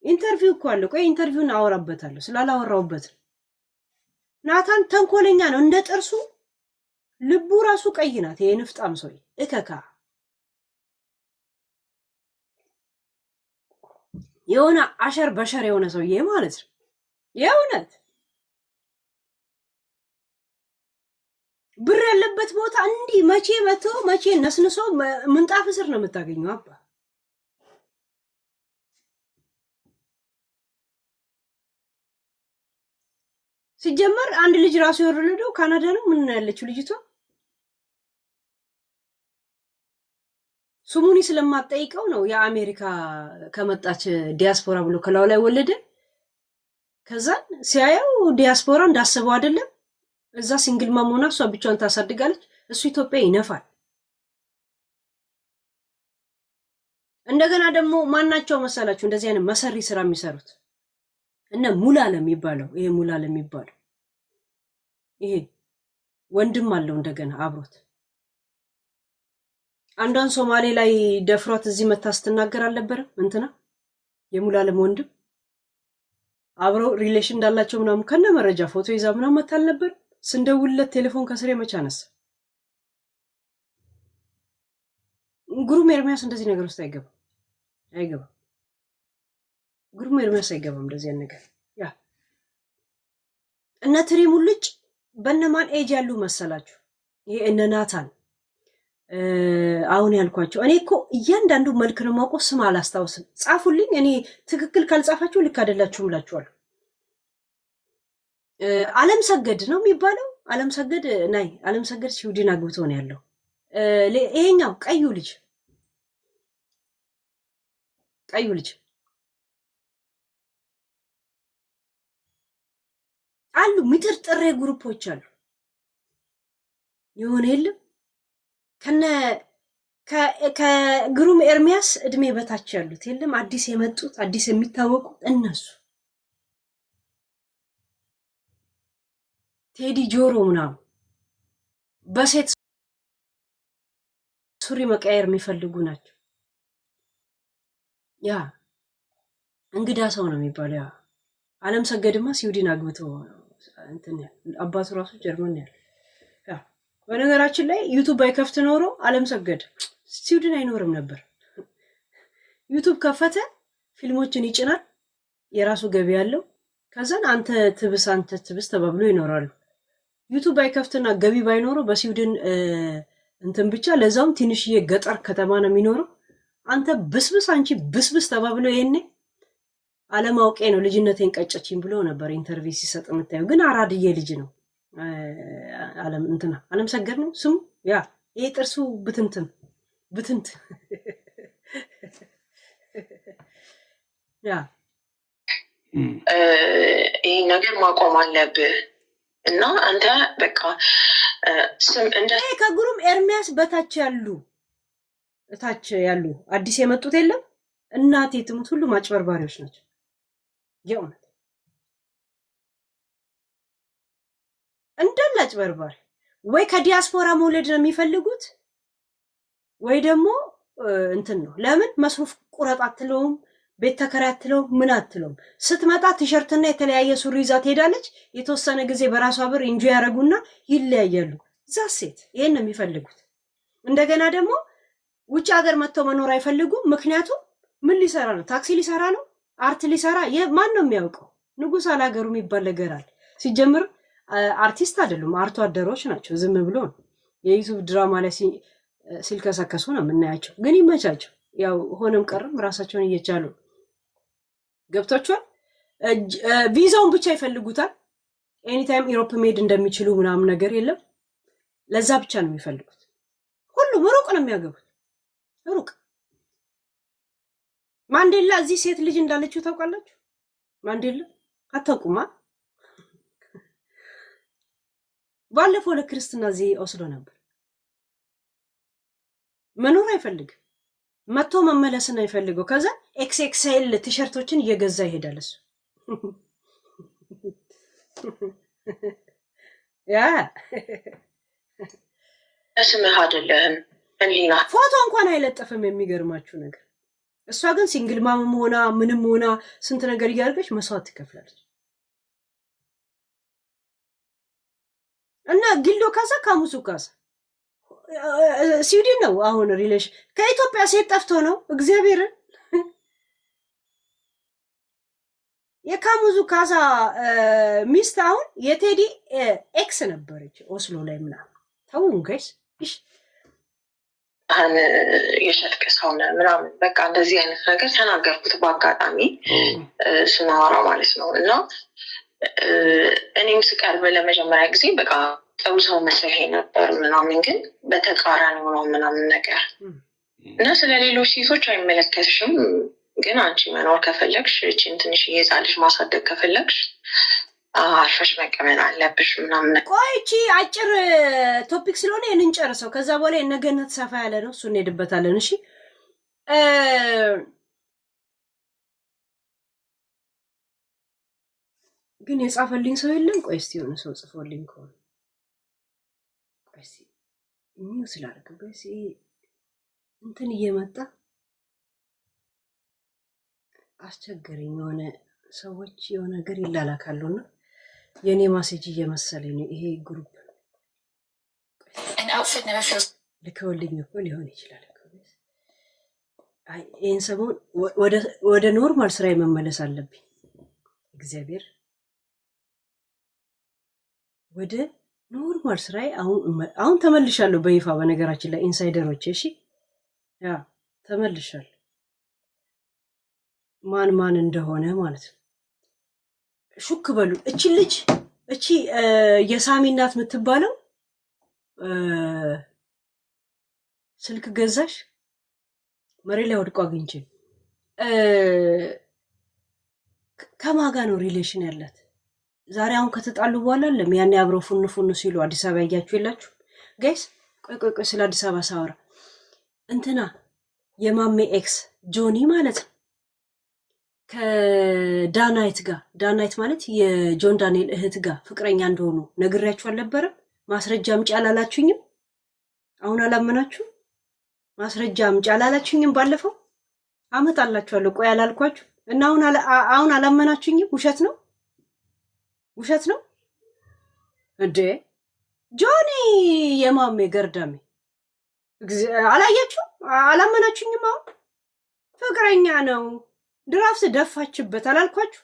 ኢንተርቪው እኮ አለ ቆይ ኢንተርቪውን አወራበታለሁ ስላላወራውበት ናታን ተንኮለኛ ነው እንደ ጥርሱ ልቡ ራሱ ቀይ ናት የንፍጣም ሰው እከካ የሆነ አሸር በሸር የሆነ ሰውዬ ማለት ነው የእውነት ብር ያለበት ቦታ እንዲህ መቼ መቶ መቼ ነስንሶ ምንጣፍ ስር ነው የምታገኘው አባ ሲጀመር አንድ ልጅ ራሱ የወረደው ካናዳ ነው ምን ያለችው ልጅቷ ሱሙኒ ስለማጠይቀው ነው የአሜሪካ ከመጣች ዲያስፖራ ብሎ ከላው ላይ ወለደ ከዛን ሲያየው ዲያስፖራ እንዳሰበው አይደለም እዛ ሲንግል ማሞና እሷ ብቻዋን ታሳድጋለች እሱ ኢትዮጵያ ይነፋል እንደገና ደግሞ ማናቸው መሰላችሁ እንደዚህ አይነት መሰሪ ስራ የሚሰሩት እና ሙላለም ይባላል ይሄ ሙላለም ይባላል ይሄ ወንድም አለው እንደገና አብሮት አንዷን ሶማሌ ላይ ደፍሯት እዚህ መታስተናገር አልነበረ እንትና የሙላለም ወንድም አብረው ሪሌሽን እንዳላቸው ምናምን ከነ መረጃ ፎቶ ይዛ ምናምን መታል ነበር ስንደውልለት ቴሌፎን ከስሬ መቻነስ ግሩም ኤርሚያስ እንደዚህ ነገር ውስጥ አይገባም ግሩም ኤርሚያስ አይገባም እንደዚህ ነገር ያ እና ትሪሙልጭ በነማን ኤጅ ያሉ መሰላችሁ ይሄ እነ ናታን አሁን ያልኳቸው እኔ እኮ እያንዳንዱ መልክ ነው ማውቀው ስም አላስታውስም ጻፉልኝ እኔ ትክክል ካልጻፋችሁ ልክ አይደላችሁም ላችኋለሁ ዓለም ሰገድ ነው የሚባለው ዓለም ሰገድ ናይ ዓለም ሰገድ ሲውዲን አግብቶ ነው ያለው ይሄኛው ቀዩ ልጅ አሉ ምጥርጥሬ ግሩፖች አሉ የሆነ የለም ከግሩም ኤርሚያስ እድሜ በታች ያሉት የለም አዲስ የመጡት አዲስ የሚታወቁት እነሱ ቴዲ ጆሮ ምናምን በሴት ሱሪ መቀየር የሚፈልጉ ናቸው ያ እንግዳ ሰው ነው የሚባለው ያ ዓለም ሰገድማ ሲውዲን አግብቶ እንትን አባቱ ራሱ ጀርመን ያለ ያ በነገራችን ላይ ዩቲዩብ አይከፍት ኖሮ ዓለም ሰገድ ስቱዲዮ አይኖርም ነበር ዩቲዩብ ከፈተ ፊልሞችን ይጭናል የራሱ ገቢ ያለው ከዛን አንተ ትብስ ተባብሎ ይኖራሉ ዩቲዩብ አይከፍትና ገቢ ባይኖረው በስዊድን እንትን ብቻ ለዛውም ትንሽዬ ገጠር ከተማ ነው የሚኖረው አንተ ብስብስ አንቺ ብስብስ ተባብሎ ይሄኔ አለማውቄ ነው ልጅነቴን ቀጨችኝ ብሎ ነበር ኢንተርቪው ሲሰጥ የምታየው ግን አራድዬ ልጅ ነው ዓለም ሰገድ ነው ስሙ ያ ይሄ ጥርሱ ብትንት ያ ይሄ ነገር ማቆም አለብህ እና አንተ በቃ ስም እንደ ከግሩም ኤርሚያስ በታች ያሉ አዲስ የመጡት የለም እናቴ ትሙት ሁሉ ማጭበርባሪዎች ናቸው የእውነት እንዳላጭበርባሪ ወይ ከዲያስፖራ መውለድ ነው የሚፈልጉት ወይ ደግሞ እንትን ነው ለምን መስሩፍ ቁረጥ አትለውም ቤት ተከራይ አትለውም ምን አትለውም ስትመጣ ቲሸርትና የተለያየ ሱሪ ይዛ ትሄዳለች የተወሰነ ጊዜ በራሷ ብር ኢንጆይ ያደርጉና ይለያያሉ ዛሴት ይሄን ነው የሚፈልጉት እንደገና ደግሞ ውጭ ሀገር መጥተው መኖር አይፈልጉም ምክንያቱም ምን ሊሰራ ነው ታክሲ ሊሰራ ነው አርት ሊሰራ ማን ነው የሚያውቀው ንጉስ አላገሩ የሚባል ነገር አለ ሲጀምር አርቲስት አይደሉም አርቶ አደሮች ናቸው ዝም ብሎ ነው የዩቲዩብ ድራማ ላይ ሲልከሰከሱ ነው የምናያቸው ግን ይመቻቸው ያው ሆነም ቀርም ራሳቸውን እየቻሉ ገብቷቸዋል ቪዛውን ብቻ ይፈልጉታል ኤኒ ታይም ዩሮፕ መሄድ እንደሚችሉ ምናምን ነገር የለም ለዛ ብቻ ነው የሚፈልጉት ሁሉም ሩቅ ነው የሚያገቡት ሩቅ ማንዴላ እዚህ ሴት ልጅ እንዳለችው ታውቃላችሁ ማንዴላ አታውቁማ ባለፈው ለክርስትና እዚህ ወስዶ ነበር መኖር አይፈልግም መጥቶ መመለስን አይፈልገው ከዛ ኤክስኤክስኤል ቲሸርቶችን እየገዛ ይሄዳል እሱ ያ እስምህ አይደለም እንዲና ፎቶ እንኳን አይለጥፍም የሚገርማችሁ ነገር እሷ ግን ሲንግል ማም ሆና ምንም ሆና ስንት ነገር እያደረገች መስዋዕት ትከፍላለች እና ጊልዶ ካሳ ካሙሱ ካሳ ስዊድን ነው አሁን ሪሌሽን ከኢትዮጵያ ሴት ጠፍቶ ነው እግዚአብሔርን የካሙዙ ካሳ ሚስት አሁን የቴዲ ኤክስ ነበረች ኦስሎ ላይ ምናምን ታውን ጋይስ እሺ የሸጥክ ሰው ነህ ምናምን በቃ እንደዚህ አይነት ነገር ተናገርኩት በአጋጣሚ ስናወራ ማለት ነው እና እኔም ስቀርብ ለመጀመሪያ ጊዜ በቃ ጥሩ ሰው መስለኝ ነበር ምናምን ግን በተቃራኒ ነው ምናምን ነገር እና ስለሌሎች ሴቶች አይመለከትሽም ግን አንቺ መኖር ከፈለግሽ እቺን ትንሽ የዛልሽ ማሳደግ ከፈለግሽ አርፈሽ መቀመጥ አለብሽ ምናምን ቆይቺ አጭር ቶፒክ ስለሆነ እንጨርሰው ከዛ በኋላ የነገነት ሰፋ ያለ ነው እሱ እንሄድበታለን እሺ ግን የጻፈልኝ ሰው የለም ቆይ እስቲ የሆነ ሰው ጽፎልኝ ከሆነ ቆይ እስቲ ኒውስ ላድርግ እስቲ እንትን እየመጣ አስቸገረኝ የሆነ ሰዎች የሆነ ነገር ይላላካሉና የኔ ማሴጅ እየመሰለኝ ነው ይሄ ግሩፕ ልከውልኝ እኮ ሊሆን ይችላል አይ ይሄን ሰሞን ወደ ኖርማል ስራ መመለስ አለብኝ እግዚአብሔር ወደ ኖርማል ስራ አሁን ተመልሻለሁ በይፋ በነገራችን ላይ ኢንሳይደሮች እሺ ያ ተመልሻለሁ ማን እንደሆነ ማለት ነው ሹክ በሉ እቺ ልጅ እቺ የሳሚ እናት የምትባለው ስልክ ገዛሽ መሬት ላይ ወድቆ አግኝቼ ከማጋ ነው ሪሌሽን ያላት ዛሬ አሁን ከተጣሉ በኋላ ለም ያኔ አብረው ፉን ሲሉ አዲስ አበባ ያያችሁ የላችሁ ጋይስ ቆይ ስለ አዲስ አበባ ሳወራ እንትና የማሜ ኤክስ ጆኒ ማለት ነው ከዳናይት ጋር ዳናይት ማለት የጆን ዳንኤል እህት ጋር ፍቅረኛ እንደሆኑ ነግሬያችሁ አልነበረ ማስረጃ አምጪ አላላችሁኝም አሁን አላመናችሁ ማስረጃ አምጪ አላላችሁኝም ባለፈው አመጣላችኋለሁ ቆይ አላልኳችሁ እና አሁን አላመናችሁኝም ውሸት ነው እንዴ ጆኒ የማሜ ገርዳሜ አላያችሁ አላመናችሁኝም አሁን ፍቅረኛ ነው ድራፍት ደፋችበት አላልኳችሁ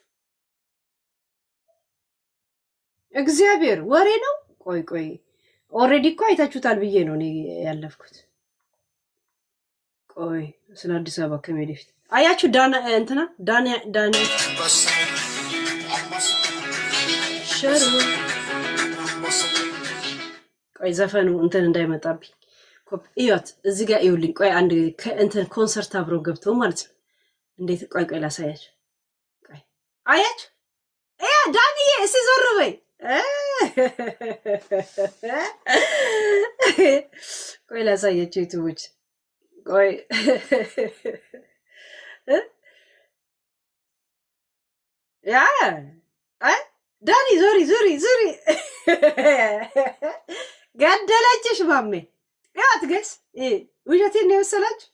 እግዚአብሔር ወሬ ነው ቆይ ኦሬዲ እኮ አይታችሁታል ብዬ ነው እኔ ያለፍኩት ቆይ ስለ አዲስ አበባ ከመሄድ በፊት አያችሁ ዳና ሸሩ ቆይ ዘፈኑ እንትን እንዳይመጣብኝ እዩት እዚህ ጋር ይውልኝ ቆይ አንድ እንትን ኮንሰርት አብሮ ገብቶ ማለት ነው እንዴት ቆይ ላሳያችሁ ቆይ አያችሁ ዳንዬ እስኪ ዞር በይ ቆይ ላሳያችሁ ዩቲዩቦች ቆይ ያ ዳኒ ዞሪ ገደለችሽ ማሜ ያት ገስ ውሸቴን ነው የመሰላችሁ?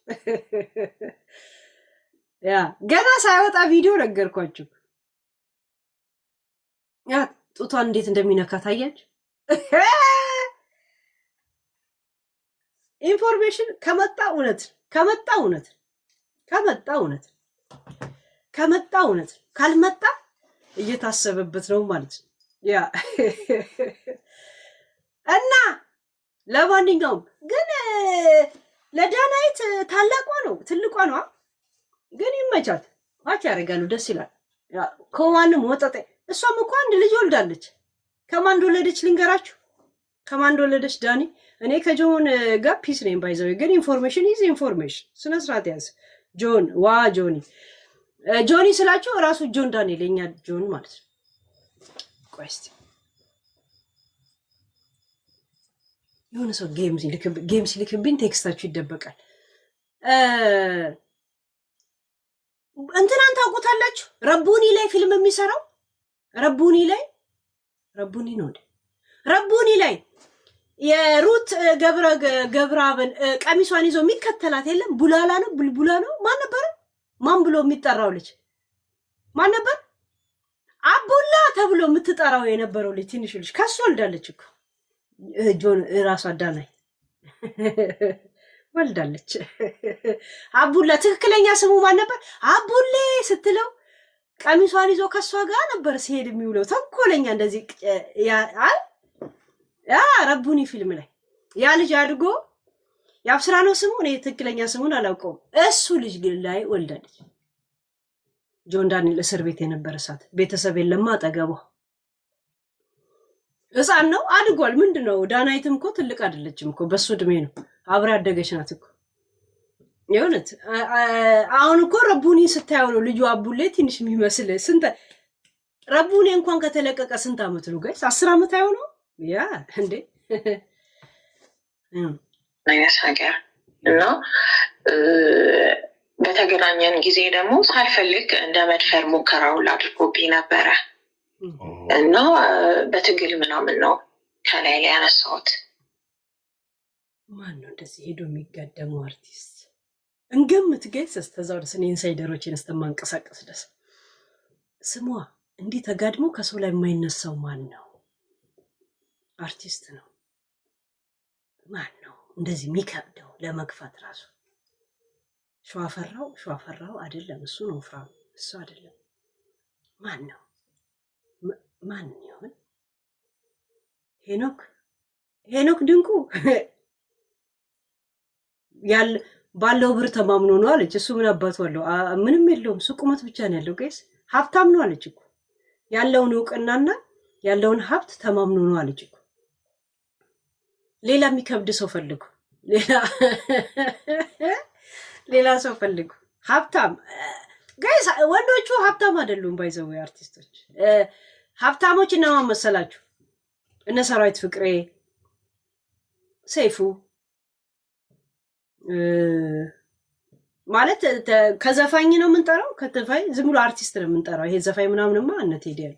ያ ገና ሳይወጣ ቪዲዮ ነገርኳችሁ። ያ ጡቷን እንዴት እንደሚነካ ታያችሁ? ኢንፎርሜሽን ከመጣ እውነት ከመጣ እውነት ካልመጣ እየታሰበበት ነው ማለት ነው። ያ እና ለማንኛውም ግን ለዳናይት ታላቋ ነው ትልቋ ነው ግን ይመቻት ዋች ያደርጋሉ ደስ ይላል። ከማንም ወጣጤ እሷም እኮ አንድ ልጅ ወልዳለች። ከማን እንደወለደች ልንገራችሁ። ከማን እንደወለደች ዳኒ እኔ ከጆን ጋር ፒስ ነኝ ባይዘው ግን ኢንፎርሜሽን ኢዝ ኢንፎርሜሽን ስነ ስርዓት ያዝ ጆን ጆኒ ስላችሁ ራሱ ጆን ዳንኤል የኛ ጆን ማለት ነው። ቆይ እስኪ የሆነ ሰው ጌም ሲልክብኝ ቴክስታችሁ ይደበቃል። እንትናን ታውቁታላችሁ? ረቡኒ ላይ ፊልም የሚሰራው ረቡኒ ነው እንዴ? ረቡኒ ላይ የሩት ገብረአብን ቀሚሷን ይዞ የሚከተላት የለም? ቡላላ ነው ቡልቡላ ነው ማን ነበር? ማን ብሎ የሚጠራው ልጅ ማን ነበር? አቡላ ተብሎ የምትጠራው የነበረው ልጅ ትንሽ ልጅ ከሱ ወልዳለች እኮ ጆን ራሷ ዳናይ ወልዳለች። አቡላ ትክክለኛ ስሙ ማን ነበር? አቡሌ ስትለው ቀሚሷን ይዞ ከሷ ጋር ነበር ሲሄድ የሚውለው ተንኮለኛ እንደዚህ ያ ረቡኒ ፊልም ላይ ያ ልጅ አድጎ ያብስራ ነው ስሙ። እኔ ትክክለኛ ስሙን አላውቀውም። እሱ ልጅ ግን ላይ ወልዳለች። ጆን ዳንኤል እስር ቤት የነበረ ሰዓት ቤተሰብ የለም አጠገቧ። ሕፃን ነው አድጓል። ምንድነው ዳናይትም እኮ ትልቅ አይደለችም እኮ በሱ እድሜ ነው። አብራ ያደገች ናት እኮ የእውነት። አሁን እኮ ረቡኒ ስታየው ነው ልጁ አቡሌ ትንሽ የሚመስል። ስንት ረቡኒ እንኳን ከተለቀቀ ስንት አመት ነው ጋይስ? 10 አመት አይሆነው? ያ እንዴ አይነት ነገር እና በተገናኘን ጊዜ ደግሞ ሳልፈልግ እንደ መድፈር ሙከራውን አድርጎብኝ ነበረ እና በትግል ምናምን ነው ከላይ ላይ ያነሳሁት። ማን ነው እንደዚህ ሄዶ የሚጋደመው አርቲስት? እንገምት ጋይስ። እስከዛው ድረስ እኔ ኢንሳይደሮችን እስተማንቀሳቀስ ድረስ ስሟ እንዲህ ተጋድሞ ከሰው ላይ የማይነሳው ማን ነው? አርቲስት ነው። ማን ነው እንደዚህ የሚከብደው ለመግፋት ራሱ? ሸዋፈራው አይደለም እሱ ነው ፍራም እሱ አይደለም። ማን ነው? ማን ይሆን? ሄኖክ ድንቁ ያለ ባለው ብር ተማምኖ ነው አለች። እሱ ምን አባቱ አለው? ምንም የለውም። እሱ ቁመት ብቻ ነው ያለው ጋይስ። ሀብታም ነው አለች እኮ። ያለውን እውቅናና ያለውን ሀብት ተማምኖ ነው አለች እኮ። ሌላ የሚከብድ ሰው ፈልጉ። ሌላ ሰው ፈልጉ። ሀብታም ጋይስ ወንዶቹ ሀብታም አይደሉም። ባይዘው አርቲስቶች ሀብታሞች እና ማን መሰላችሁ? እነ ሰራዊት ፍቅሬ፣ ሰይፉ ማለት ከዘፋኝ ነው የምንጠራው። ከተፋይ ዝም ብሎ አርቲስት ነው የምንጠራው። ይሄ ዘፋኝ ምናምንማ እነ ቴዲ ያለ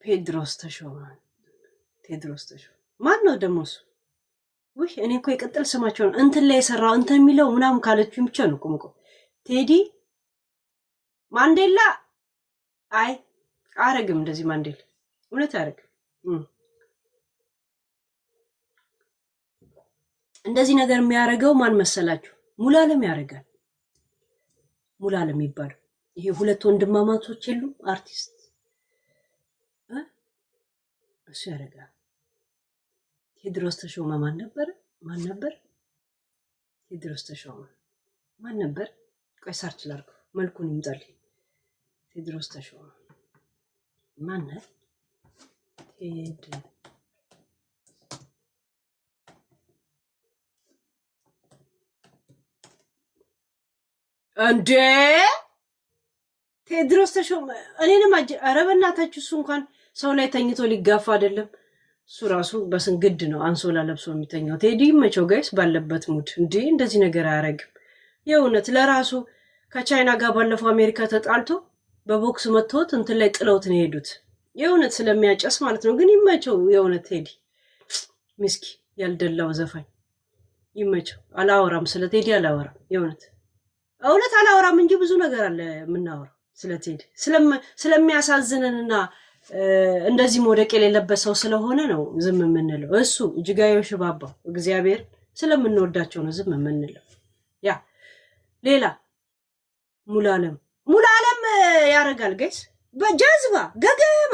ቴድሮስ ተሾመ ማን ነው ደግሞ እሱ? ውይ እኔ እኮ የቅጥል ስማቸው ነው እንትን ላይ የሰራው እንትን የሚለው ምናምን ካለችኝ ብቻ ነው ቁምቆ ቴዲ ማንዴላ። አይ አረግም እንደዚህ ማንዴላ እውነት አረግም። እንደዚህ ነገር የሚያረገው ማን መሰላችሁ? ሙሉዓለም ያረጋል። ሙሉዓለም ይባላል። ይሄ ሁለት ወንድማማቾች የሉ አርቲስት እሱ ያረጋል። ቴድሮስ ተሾመ ማን ነበር? ቴድሮስ ተሾመ ማን ነበር? ቆይ ሰርች ላድርገው መልኩን ይምጣልኝ። ቴድሮስ ተሾመ ማን ነው? እንዴ ቴድሮስ ተሾመ እኔንም ኧረ በእናታችሁ እሱ እንኳን ሰው ላይ ተኝቶ ሊጋፋ አይደለም። እሱ ራሱ በስንግድ ነው አንሶላ ለብሶ የሚተኛው። ቴዲ መቸው ጋይስ ባለበት ሙድ እንዴ እንደዚህ ነገር አያረግም። የእውነት ለራሱ ከቻይና ጋር ባለፈው አሜሪካ ተጣልቶ በቦክስ መጥቶት እንትን ላይ ጥለውት ነው የሄዱት። የእውነት ስለሚያጨስ ማለት ነው። ግን ይመቸው የእውነት ቴዲ ምስኪ ያልደላው ዘፋኝ ይመቸው። አላወራም ስለ ቴዲ አላወራም። የእውነት እውነት አላወራም እንጂ ብዙ ነገር አለ የምናወራው ስለ ቴዲ ስለሚያሳዝነንና እንደዚህ መውደቅ የሌለበት ሰው ስለሆነ ነው ዝም የምንለው። እሱ እጅጋየሁ ሽባባው እግዚአብሔር ስለምንወዳቸው ነው ዝም የምንለው። ያ ሌላ ሙሉዓለም ያረጋል ጋይስ በጀዝባ ገገማ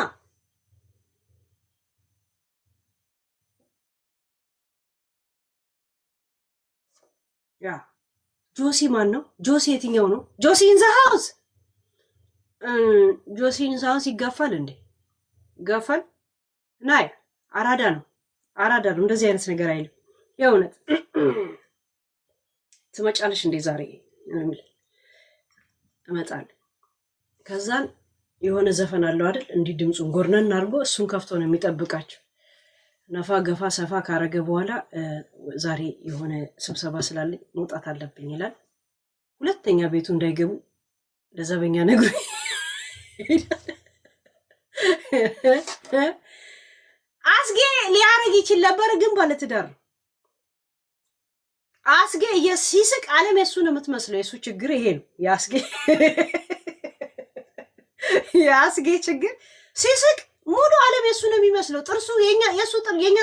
ያ ጆሲ ማን ነው? ጆሲ የትኛው ነው? ጆሲ ኢን ዘ ሃውስ ጆሲ ኢን ዘ ሃውስ ይጋፋል እንዴ? ይጋፋል ናይ አራዳ ነው እንደዚህ አይነት ነገር አይልም። የእውነት ትመጫለሽ እንዴ ዛሬ? እመጣለሁ። ከዛን የሆነ ዘፈን አለው አይደል እንዲህ ድምጹን ጎርነን አድርጎ እሱን ከፍቶ ነው የሚጠብቃቸው። ነፋ ገፋ ሰፋ ካረገ በኋላ ዛሬ የሆነ ስብሰባ ስላለኝ መውጣት አለብኝ ይላል። ሁለተኛ ቤቱ እንዳይገቡ ለዘበኛ ነግሮ አስጌ ሊያረግ ይችል ነበር፣ ግን ባለትዳር ነው። አስጌ ሲስቅ ዓለም የሱ ነው የምትመስለው። የሱ ችግር ይሄ ነው። የአስጌ ችግር ሲስቅ ሙሉ ዓለም የሱ ነው የሚመስለው። ጥርሱ የኛ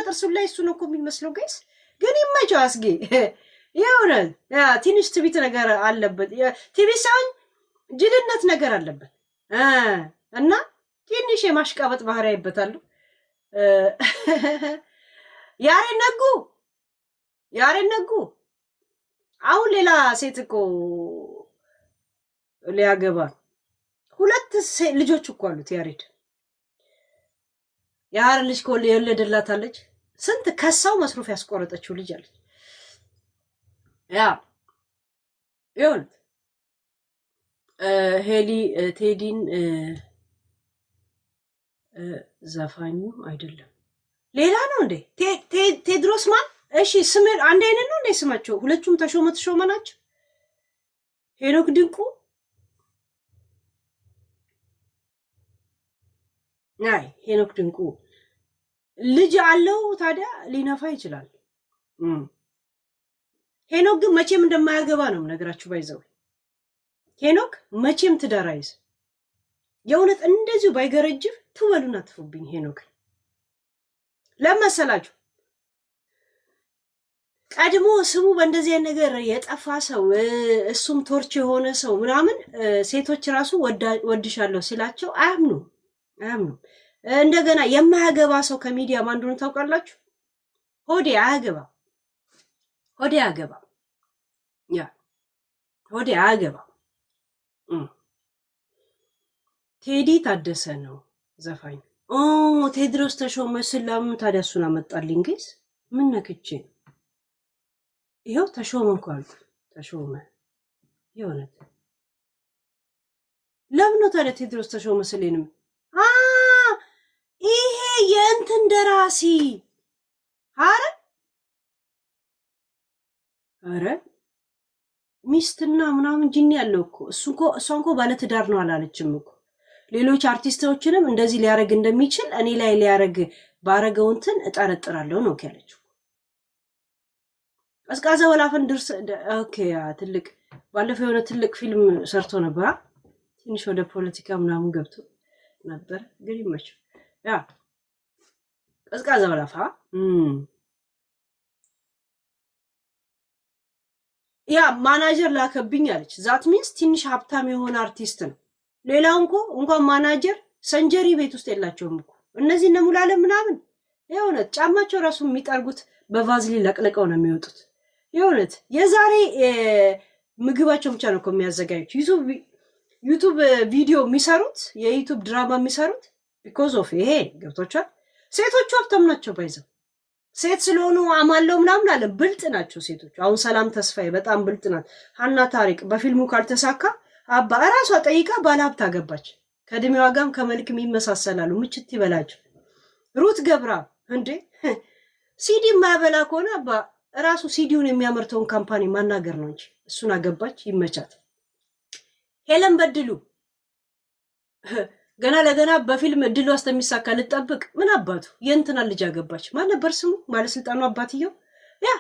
ጥርሱ ላይ እሱ ነው እኮ የሚመስለው ጋይስ። ግን ይመቸው አስጌ። የሆነ ትንሽ ትቢት ነገር አለበት። ትቢት ሳይሆን ጅልነት ነገር አለበት እና ትንሽ የማሽቃበጥ ባህሪ አይበታለሁ። ያሬድ ነጉ አሁን ሌላ ሴት እኮ ሊያገባ 2 ልጆች እኮ አሉት ያሬድ። የሀረር ልጅ ኮል የወለደላታለች። ስንት ከሳው መስሩፍ ያስቆረጠችው ልጅ አለች። ያ ይሁን ሄሊ ቴዲን ዘፋኙ አይደለም ሌላ ነው እንዴ? ቴድሮስ ማን? እሺ ስም አንድ አይነት ነው እንዴ ስማቸው? ሁለቱም ተሾመ ናቸው። ሄኖክ ድንቁ ናይ ሄኖክ ድንቁ ልጅ አለው ታዲያ ሊነፋ ይችላል። ሄኖክ ግን መቼም እንደማያገባ ነው ነገራችሁ። ባይዘው ሄኖክ መቼም ትዳር አይዝ። የእውነት እንደዚሁ ባይገረጅፍ ትበሉና ትፉብኝ። ሄኖክ ለመሰላችሁ ቀድሞ ስሙ በእንደዚህ ነገር የጠፋ ሰው እሱም ቶርች የሆነ ሰው ምናምን ሴቶች ራሱ ወድሻለሁ ሲላቸው አያምኑ። እንደገና የማያገባ ሰው ከሚዲያ ማን እንደሆነ ታውቃላችሁ? ሆዴ አያገባ ቴዲ ታደሰ ነው ዘፋኝ። ቴድሮስ ተሾመ ስላም ታዲያ እሱን አመጣልኝ ጋይስ። ምን ነክቼ ይሄው ተሾመ እንኳን ተሾመ የሆነት ለምን ነው ታዲያ ቴድሮስ ተሾመ ስለኔም ይሄ የእንትን ደራሲ አረ ሚስትና ምናምን ጂኒ ያለው እኮ እሷን እኮ ባለትዳር ነው አላለችም እኮ። ሌሎች አርቲስቶችንም እንደዚህ ሊያረግ እንደሚችል እኔ ላይ ሊያረግ ባረገው እንትን እጠረጥራለሁ ነው ያለችው። ቀዝቃዛ ወላፈን ድርስ ኦኬ። ትልቅ ባለፈው የሆነ ትልቅ ፊልም ሰርቶ ነበር። ትንሽ ወደ ፖለቲካ ምናምን ገብቶ ነበር። ግን ይመቸው ያ ቀዝቃዛ ወላፋ ያ ማናጀር ላከብኝ አለች። ዛት ሚንስ ትንሽ ሀብታም የሆነ አርቲስት ነው። ሌላው እንኳን ማናጀር ሰንጀሪ ቤት ውስጥ የላቸውም እኮ እነዚህ እነ ሙሉዓለም ምናምን። የእውነት ጫማቸው ራሱ የሚጠርጉት በቫዝሊን ለቅልቀው ነው የሚወጡት። የእውነት የዛሬ ምግባቸው ብቻ ነው እኮ የሚያዘጋጁት። ዩቱብ ቪዲዮ የሚሰሩት የዩቱብ ድራማ የሚሰሩት ቢኮዝ ኦፍ ይሄ ገብቶቻል። ሴቶቹ ሀብታም ናቸው ባይዘው ሴት ስለሆኑ አማለው ምናምን አለ። ብልጥ ናቸው ሴቶቹ። አሁን ሰላም ተስፋዬ በጣም ብልጥ ናት። ሀና ታሪቅ በፊልሙ ካልተሳካ አባ እራሷ ጠይቃ ባለሀብት አገባች። ከእድሜዋ ጋርም ከመልክም ይመሳሰላሉ። ምችት ይበላቸው። ሩት ገብራ እንዴ ሲዲ የማያበላ ከሆነ አባ እራሱ ሲዲውን የሚያመርተውን ካምፓኒ ማናገር ነው እንጂ እሱን አገባች። ይመቻት። ሄለን በድሉ ገና ለገና በፊልም እድሉ አስተሚሳካ ልጠብቅ ምን አባቱ የእንትና ልጅ አገባች። ማን ነበር ስሙ ባለስልጣኑ አባትየው? ያ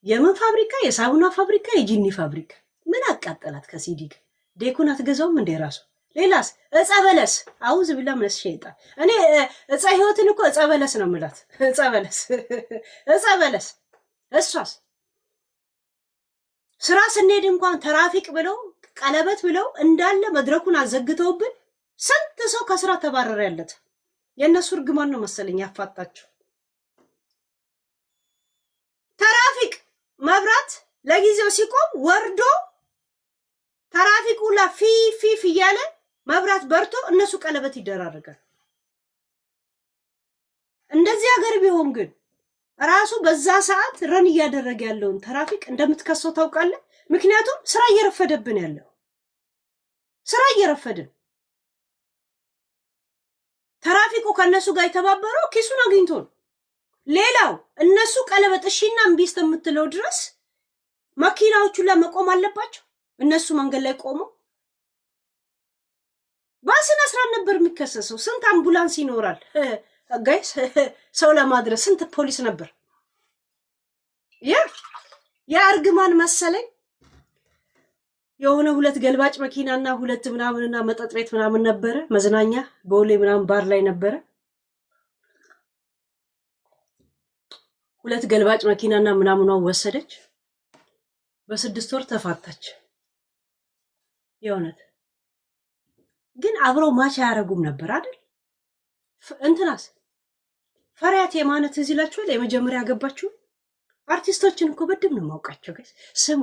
የምን ፋብሪካ? የሳሙና ፋብሪካ፣ የጂኒ ፋብሪካ። ምን አቃጠላት ከሲዲግ ዴኩን አትገዛውም እንዴ ራሱ? ሌላስ እጸ በለስ አውዝ ቢላ ምንስ ሸይጣን። እኔ እጸ ህይወትን እኮ እጸ በለስ ነው የምላት። እጸ በለስ እጸ በለስ። እሷስ ስራ ስንሄድ እንኳን ትራፊክ ብለው ቀለበት ብለው እንዳለ መድረኩን አዘግተውብን ስንት ሰው ከስራ ተባረረ ያለት። የእነሱ እርግማን ነው መሰለኝ ያፋጣቸው። ትራፊክ መብራት ለጊዜው ሲቆም ወርዶ ትራፊኩ ፊፍ እያለ መብራት በርቶ እነሱ ቀለበት ይደራረጋል። እንደዚህ ሀገር ቢሆን ግን ራሱ በዛ ሰዓት ረን እያደረገ ያለውን ትራፊክ እንደምትከሰው ታውቃለህ። ምክንያቱም ስራ እየረፈደብን ያለው ስራ እየረፈድን ትራፊኩ ከነሱ ጋር የተባበረው ኪሱን አግኝቶ ነው። ሌላው እነሱ ቀለበት እሺና እምቢ እስከምትለው ድረስ መኪናዎቹ ላይ መቆም አለባቸው። እነሱ መንገድ ላይ ቆመው ባስን አስራን ነበር የሚከሰሰው። ስንት አምቡላንስ ይኖራል ጋይስ ሰው ለማድረስ ስንት ፖሊስ ነበር። ያ እርግማን መሰለኝ የሆነ ሁለት ገልባጭ መኪናና ሁለት ምናምንና መጠጥ ቤት ምናምን ነበረ። መዝናኛ ቦሌ ምናምን ባር ላይ ነበረ። ሁለት ገልባጭ መኪናና ምናምኗ ወሰደች። በ6 ወር ተፋታች። የእውነት ግን አብረው ማች አያረጉም ነበር አይደል? እንትናስ ፈሪያት የማነ ትዝ ይላችኋል? የመጀመሪያ ያገባችሁ አርቲስቶችን እኮ በደም ነው የማውቃቸው ጋይስ። ስሙ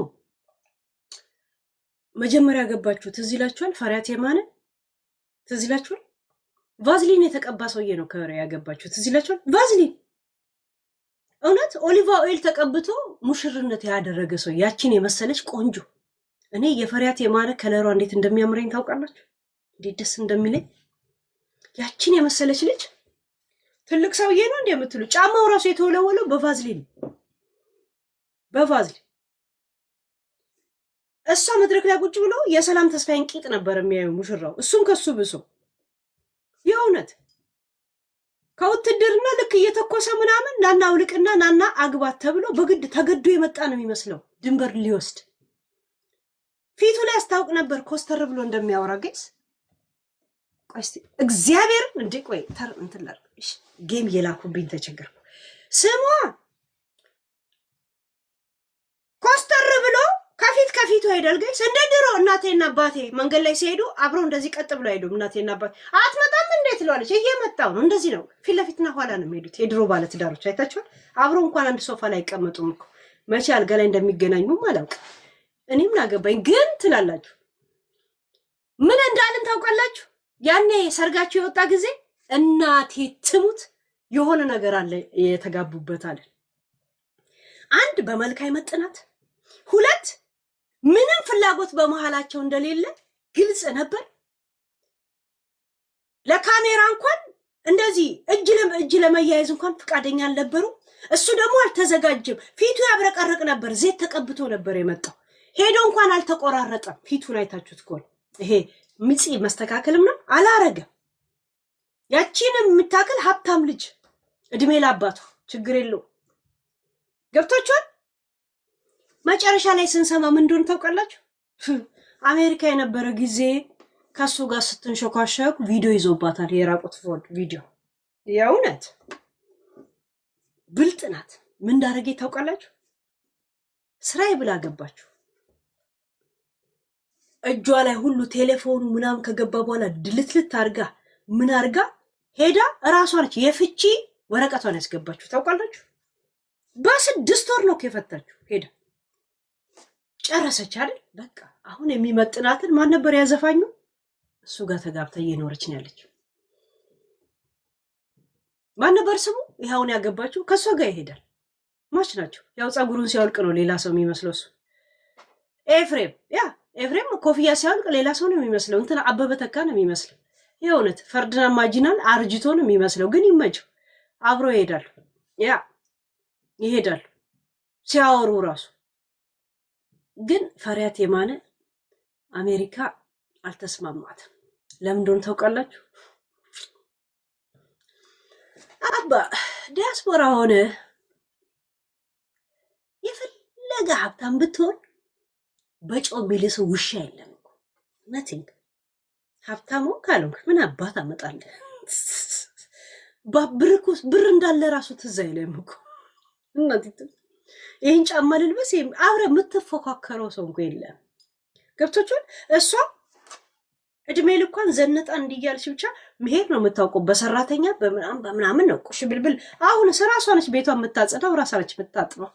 መጀመሪያ ያገባችሁ ትዝ ይላችኋል? ፈሪያት የማነ ትዝ ይላችኋል? ቫዝሊን የተቀባ ሰውዬ ነው ከወሬ ያገባችሁ ትዝ ይላችኋል? ቫዝሊን እውነት ኦሊቫ ኦይል ተቀብቶ ሙሽርነት ያደረገ ሰው ያቺን የመሰለች ቆንጆ። እኔ የፈሪያት የማነ ከለሯ እንዴት እንደሚያምረኝ ታውቃላችሁ? እንዴት ደስ እንደሚለኝ ያቺን የመሰለች ልጅ። ትልቅ ሰውዬ ነው እንዴ የምትሉ? ጫማው ራሱ የተወለወለው በቫዝሊን በቫዝሊን። እሷ መድረክ ላይ ቁጭ ብሎ የሰላም ተስፋዬን ቂጥ ነበር የሚያዩ ሙሽራው። እሱም ከሱ ብሶ የእውነት ከውትድርና ልክ እየተኮሰ ምናምን ናና አውልቅና ናና አግባት ተብሎ በግድ ተገዶ የመጣ ነው የሚመስለው ድንበር ሊወስድ። ፊቱ ላይ አስታውቅ ነበር ኮስተር ብሎ እንደሚያወራ ጋይስ። ቆይ እስቲ እግዚአብሔር እንዴ ቆይ ተር እንትን ላድርግ። ጌም እየላኩብኝ ተቸገርኩ። ስሟ ኮስተር ብሎ ከፊቱ ሄዳል ጋይስ። እንደ ድሮ እናቴና አባቴ መንገድ ላይ ሲሄዱ አብረው እንደዚህ ቀጥ ብሎ ሄዱ። እናቴና አባቴ አትመጣም እንዴት ትለዋለች። እየመጣው ነው እንደዚህ ነው። ፊት ለፊትና ኋላ ነው የሚሄዱት። የድሮ ባለ ትዳሮች አይታችኋል? አብረው እንኳን አንድ ሶፋ ላይ አይቀመጡም እኮ። መቼ አልጋ ላይ እንደሚገናኙም አላውቅም። እኔም ናገባኝ ግን ትላላችሁ። ምን እንዳልን ታውቃላችሁ? ያኔ ሰርጋችሁ የወጣ ጊዜ እናቴ ትሙት የሆነ ነገር አለ የተጋቡበት አለ። አንድ በመልክ አይመጥናት፣ ሁለት ምንም ፍላጎት በመሃላቸው እንደሌለ ግልጽ ነበር። ለካሜራ እንኳን እንደዚህ እጅ ለመያያዝ እንኳን ፍቃደኛ አልነበሩ። እሱ ደግሞ አልተዘጋጀም። ፊቱ ያብረቀርቅ ነበር። ዘይት ተቀብቶ ነበር የመጣው። ሄዶ እንኳን አልተቆራረጠም። ፊቱን አይታችሁት ከሆነ ይሄ ምጽ መስተካከልም ነው አላረገም። ያቺንም የምታክል ሀብታም ልጅ እድሜ ላባቱ ችግር የለው። ገብቶቻል? መጨረሻ ላይ ስንሰማ ምን እንደሆነ ታውቃላችሁ? አሜሪካ የነበረ ጊዜ ከሱ ጋር ስትንሾካሸኩ ቪዲዮ ይዞባታል። የራቁት ቪዲዮ። የእውነት ብልጥ ናት። ምን እንዳረገ ታውቃላችሁ? ስራዬ ብላ ገባችሁ። እጇ ላይ ሁሉ ቴሌፎኑ ምናምን ከገባ በኋላ ድልትልት አርጋ ምን አርጋ ሄዳ እራሷ ነች የፍቺ ወረቀቷን ያስገባችሁ ታውቃላችሁ? በ6 ወር ነው ከፈታችሁ። ሄዳ ጨረሰች አይደል? በቃ አሁን የሚመጥናትን ማን ነበር ያዘፋኙ? እሱ ጋር ተጋብታ እየኖረች ነው ያለችው። ማን ነበር ስሙ? ይሄውን ያገባችሁ ከሷ ጋር ይሄዳል። ማች ናቸው። ያው ጸጉሩን ሲያወልቅ ነው ሌላ ሰው የሚመስለው እሱ። ኤፍሬም ኮፍያ ሲያወልቅ ሌላ ሰው ነው የሚመስለው። እንትና አበበ ተካ ነው የሚመስለው። የእውነት ፈርድና ማጂናል አርጅቶ ነው የሚመስለው። ግን ይመቸው አብሮ ይሄዳሉ። ይሄዳሉ ሲያወሩ ራሱ። ግን ፈሪያት የማነ አሜሪካ አልተስማማትም። ለምን እንደሆነ ታውቃላችሁ? አባ ዲያስፖራ ሆነ የፈለገ ሀብታም ብትሆን በጨው ቢልስ ውሻ የለም እኮ ነቲንግ። ሀብታሙ ካልሆንክ ምን አባት አመጣለህ? ባብርኩስ ብር እንዳለ ራሱ ትዝ አይልም እኮ እናቲቱ። ይህን ጫማ ልልበስ አብረ የምትፎካከረው ሰው እንኳ የለም። ገብቶቹን እሷ እድሜ ልኳን ዘነጣ እንዲያልሽ ብቻ መሄድ ነው የምታውቀው። በሰራተኛ በምናምን ነው ቁሽ ብልብል። አሁን ራሷ ነች ቤቷን የምታጸዳው፣ ራሷ ነች የምታጥበው።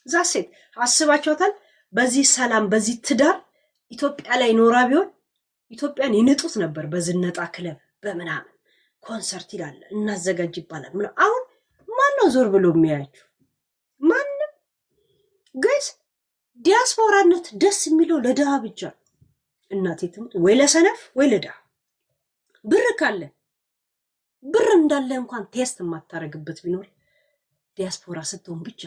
ዛሴት አስባቸውታል። በዚህ ሰላም በዚህ ትዳር ኢትዮጵያ ላይ ኖራ ቢሆን ኢትዮጵያን ይንጡት ነበር። በዝነጣ ክለብ በምናምን ኮንሰርት ይላል እናዘጋጅ ይባላል። አሁን ማን ነው ዞር ብሎ የሚያያችሁ? ማንም። ጋይስ ዲያስፖራነት ደስ የሚለው ለድሃ ብቻ። እናቴ ትሙት ወይ ለሰነፍ ወይ ለድሃ። ብር ካለ ብር እንዳለ እንኳን ቴስት የማታረግበት ቢኖር ዲያስፖራ ስትሆን ብቻ።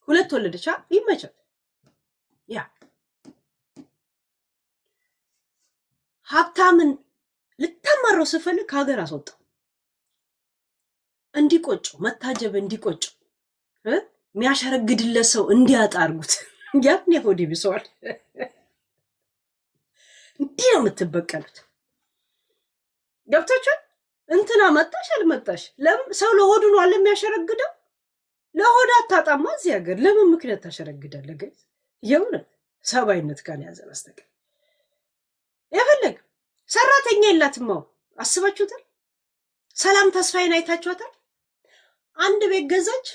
ሁለት ወለደቻ ይመቻል። ያ ሀብታምን ልታማረው ስፈልግ ከሀገር አስወጣው። እንዲቆጨው መታጀብ እንዲቆጨው የሚያሸረግድለት ሰው እንዲያጣ አድርጉት። ያኔ ሆዴ ብሰዋል። እንዲህ ነው የምትበቀሉት። ገብቶቻል። እንትና መጣሽ አልመጣሽ ለምን ሰው ለሆዱ ነው አለ የሚያሸረግደው? ለሆድ አታጣማ እዚህ ሀገር ለምን ምክንያት ታሸረግዳለህ? ግን የእውነት ሰባይነት ካልያዘ በስተቀር የፈለገ ሰራተኛ የላትም። አስባችሁታል? ሰላም ተስፋዬን አይታችኋታል? አንድ ቤት ገዛች።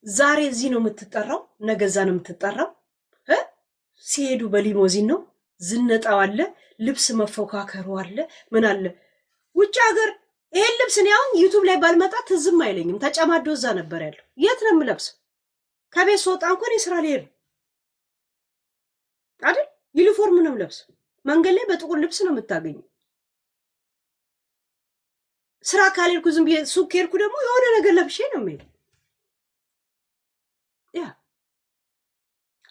ዛሬ እዚህ ነው የምትጠራው፣ ነገ እዛ ነው የምትጠራው። ሲሄዱ በሊሞዚን ነው። ዝነጣው አለ፣ ልብስ መፎካከሩ አለ፣ ምን አለ። ውጭ ሀገር ይሄን ልብስ እኔ አሁን ዩቲዩብ ላይ ባልመጣ ትዝም አይለኝም። ተጨማዶ እዛ ነበር ያለው። የት ነው የምለብሰው? ከቤት ስወጣ እንኳን የስራ ልሄድ አይደል? ዩኒፎርም ነው የምለብሰው። መንገድ ላይ በጥቁር ልብስ ነው የምታገኘው። ስራ ካልሄድኩ ዝም ብዬ ሱቅ ከሄድኩ ደግሞ የሆነ ነገር ለብሼ ነው የምሄደው። ያ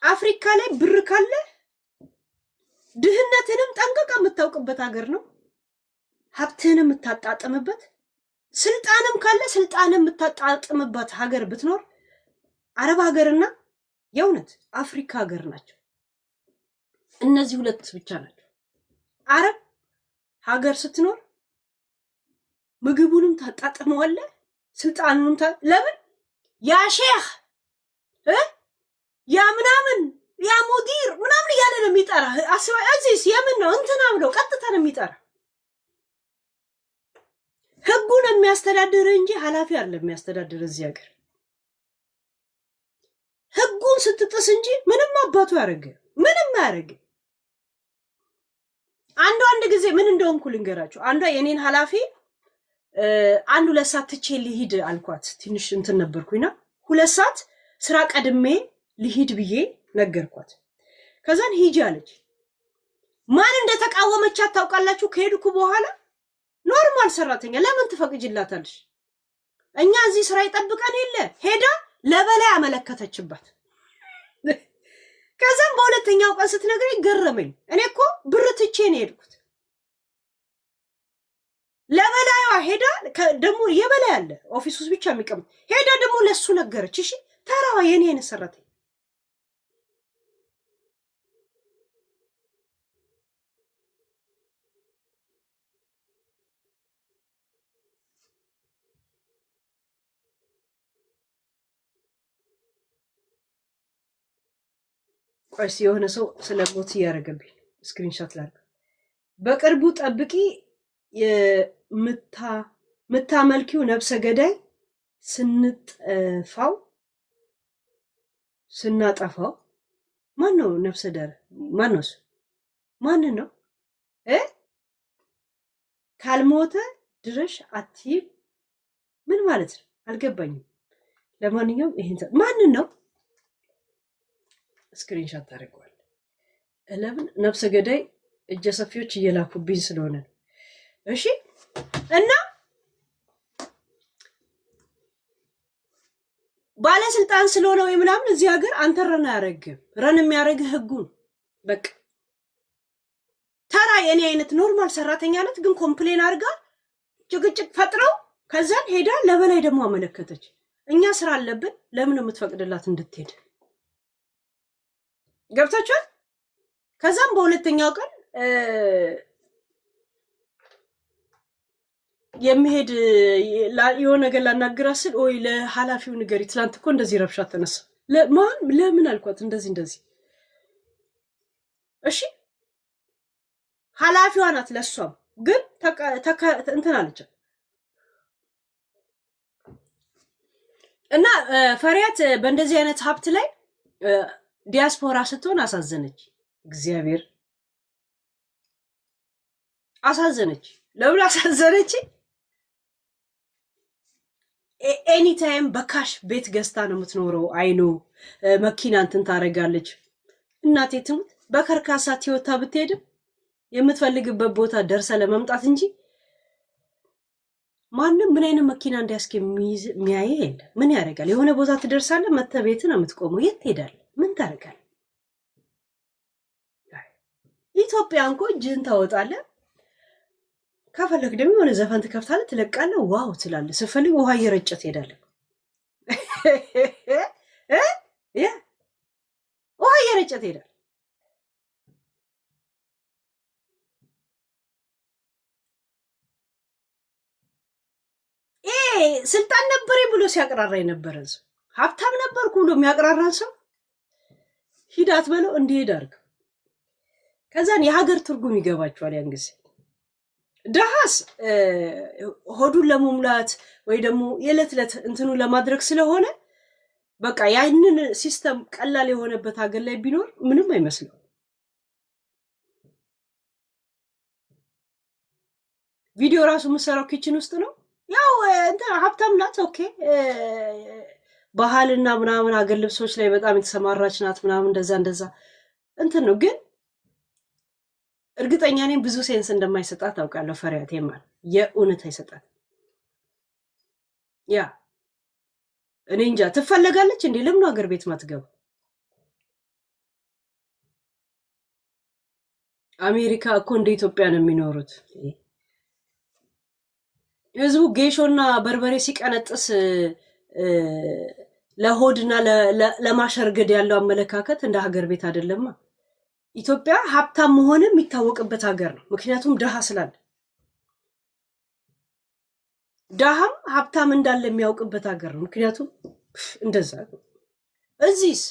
አፍሪካ ላይ ብር ካለ ድህነትንም ጠንቅቃ የምታውቅበት ሀገር ነው። ሀብትህንም የምታጣጥምበት፣ ስልጣንም ካለ ስልጣንም የምታጣጥምበት ሀገር ብትኖር አረብ ሀገርና የእውነት አፍሪካ ሀገር ናቸው። እነዚህ ሁለት ብቻ ናቸው። አረብ ሀገር ስትኖር ምግቡንም ታጣጥመዋለህ፣ ስልጣኑንም ለምን ያ ሼህ ያ ምናምን ያ ሙዲር ምናምን እያለ ነው የሚጠራ። አስባ እዚህስ የምን ነው እንትና ብለው ቀጥታ ነው የሚጠራ። ህጉን የሚያስተዳድር እንጂ ኃላፊ አይደለም የሚያስተዳድር እዚህ ሀገር። ህጉን ስትጥስ እንጂ ምንም አባቱ ያደርግ ምንም አያደርግ። አንድ ጊዜ ምን እንደሆንኩ ልንገራችሁ። አንዷ የኔን ኃላፊ 1-2 ሰዓት ትቼ ልሂድ አልኳት። ትንሽ እንትን ነበርኩኝና 2 ሰዓት ስራ ቀድሜ ልሂድ ብዬ ነገርኳት። ከዛን ሂጂ አለች። ማን እንደተቃወመቻት ታውቃላችሁ? ከሄድኩ በኋላ ኖርማል ሰራተኛ ለምን ትፈቅጅላታለሽ? እኛ እዚህ ስራ ይጠብቀን የለ ሄዳ ለበላይ አመለከተችባት። ከዛም በሁለተኛው ቀን ስትነግረኝ ገረመኝ። እኔ እኮ ብር ትቼ ነው የሄድኩት። ለበላይዋ ሄዳ ደግሞ የበላይ አለ ኦፊስ ውስጥ ብቻ የሚቀመጥ ሄዳ ደግሞ ለሱ ነገረች። እሺ ተራዋ የኔ አይነት ሰራተኛ ቆይስ የሆነ ሰው ስለሞት እያደረገብኝ ስክሪንሾት ላድርግ። በቅርቡ ጠብቂ የምታመልኪው ነፍሰ ገዳይ ስናጠፋው ማን ነው? ነፍሰ ደር ማን ነው? ማን ነው? ካልሞተ ድረሽ አትይም ምን ማለት ነው? አልገባኝም። ለማንኛውም ይሄን ማን ነው? ስክሪንሾት ታደርገዋል። 11 ነፍሰ ገዳይ እጀ ሰፊዎች እየላኩብኝ ስለሆነ ነው። እሺ እና ባለስልጣን ስለሆነ ወይ ምናምን እዚህ ሀገር አንተ ረን አያረግም። ረን የሚያረግ ህጉ በቃ ተራ የኔ አይነት ኖርማል ሰራተኛ ናት፣ ግን ኮምፕሌን አድርጋ ጭቅጭቅ ፈጥረው ከዛን ሄዳ ለበላይ ደግሞ አመለከተች። እኛ ስራ አለብን ለምን የምትፈቅድላት እንድትሄድ? ገብታችኋል? ከዛም በሁለተኛው ቀን የሚሄድ የሆነ ነገር ላናግራት ስል ወይ ለኃላፊው ንገሪ፣ ትላንት እኮ እንደዚህ ረብሻ ተነሳ። ለምን አልኳት፣ እንደዚህ እሺ ኃላፊዋ ናት ለሷም ግን እንትን አለች እና ፈሪያት በእንደዚህ አይነት ሀብት ላይ ዲያስፖራ ስትሆን አሳዘነች። እግዚአብሔር አሳዘነች። ለምን አሳዘነች? ኤኒ ታይም በካሽ ቤት ገዝታ ነው የምትኖረው። አይኖ መኪና እንትን ታደርጋለች። እናቴ ትሙት በከርካሳ ቲዮታ ብትሄድም የምትፈልግበት ቦታ ደርሰ ለመምጣት እንጂ ማንም ምን አይነት መኪና እንዲያስክ የሚያይ የለ። ምን ያደርጋል? የሆነ ቦታ ትደርሳለህ፣ መተህ ቤት ነው የምትቆመው። የት ትሄዳለህ? ምን ታደርጋለህ? ኢትዮጵያ እንኳ እጅህን ታወጣለህ። ከፈለክ ደግሞ የሆነ ዘፈን ትከፍታለህ፣ ትለቃለህ፣ ዋው ትላለህ። ስትፈልግ ውሃ እየረጨህ ትሄዳለህ። ውሃ እየረጨህ ትሄዳለህ። ስልጣን ነበረ ብሎ ሲያቀራራ የነበረን ሰው፣ ሀብታም ነበርኩ ብሎ የሚያቀራራን ሰው ሂድ አትበለው፣ እንዲሄድ አድርግ። ከዛን የሀገር ትርጉም ይገባቸዋል። ያን ጊዜ ደሃስ ሆዱን ለመሙላት ወይ ደግሞ የዕለት ዕለት እንትኑ ለማድረግ ስለሆነ በቃ ያንን ሲስተም ቀላል የሆነበት ሀገር ላይ ቢኖር ምንም አይመስለው። ቪዲዮ ራሱ የምሰራው ኪችን ውስጥ ነው። ያው እንትን ሀብታም ናት፣ ኦኬ ባህልና ምናምን ሀገር ልብሶች ላይ በጣም የተሰማራች ናት ምናምን እንደዛ እንትን ነው። ግን እርግጠኛ ነኝ ብዙ ሴንስ እንደማይሰጣት ታውቃለሁ። ፈሪያት የማል የእውነት አይሰጣት። ያ እኔ እንጃ ትፈለጋለች እንዴ? ለምን ሀገር ቤት ማትገባ? አሜሪካ እኮ እንደ ኢትዮጵያ ነው የሚኖሩት። ህዝቡ ጌሾና በርበሬ ሲቀነጥስ ለሆድና ለማሸርገድ ያለው አመለካከት እንደ ሀገር ቤት አይደለማ። ኢትዮጵያ ሀብታም መሆን የሚታወቅበት ሀገር ነው። ምክንያቱም ደሃ ስላለ፣ ደሃም ሀብታም እንዳለ የሚያውቅበት ሀገር ነው። ምክንያቱም እንደዛ ነው። እዚህስ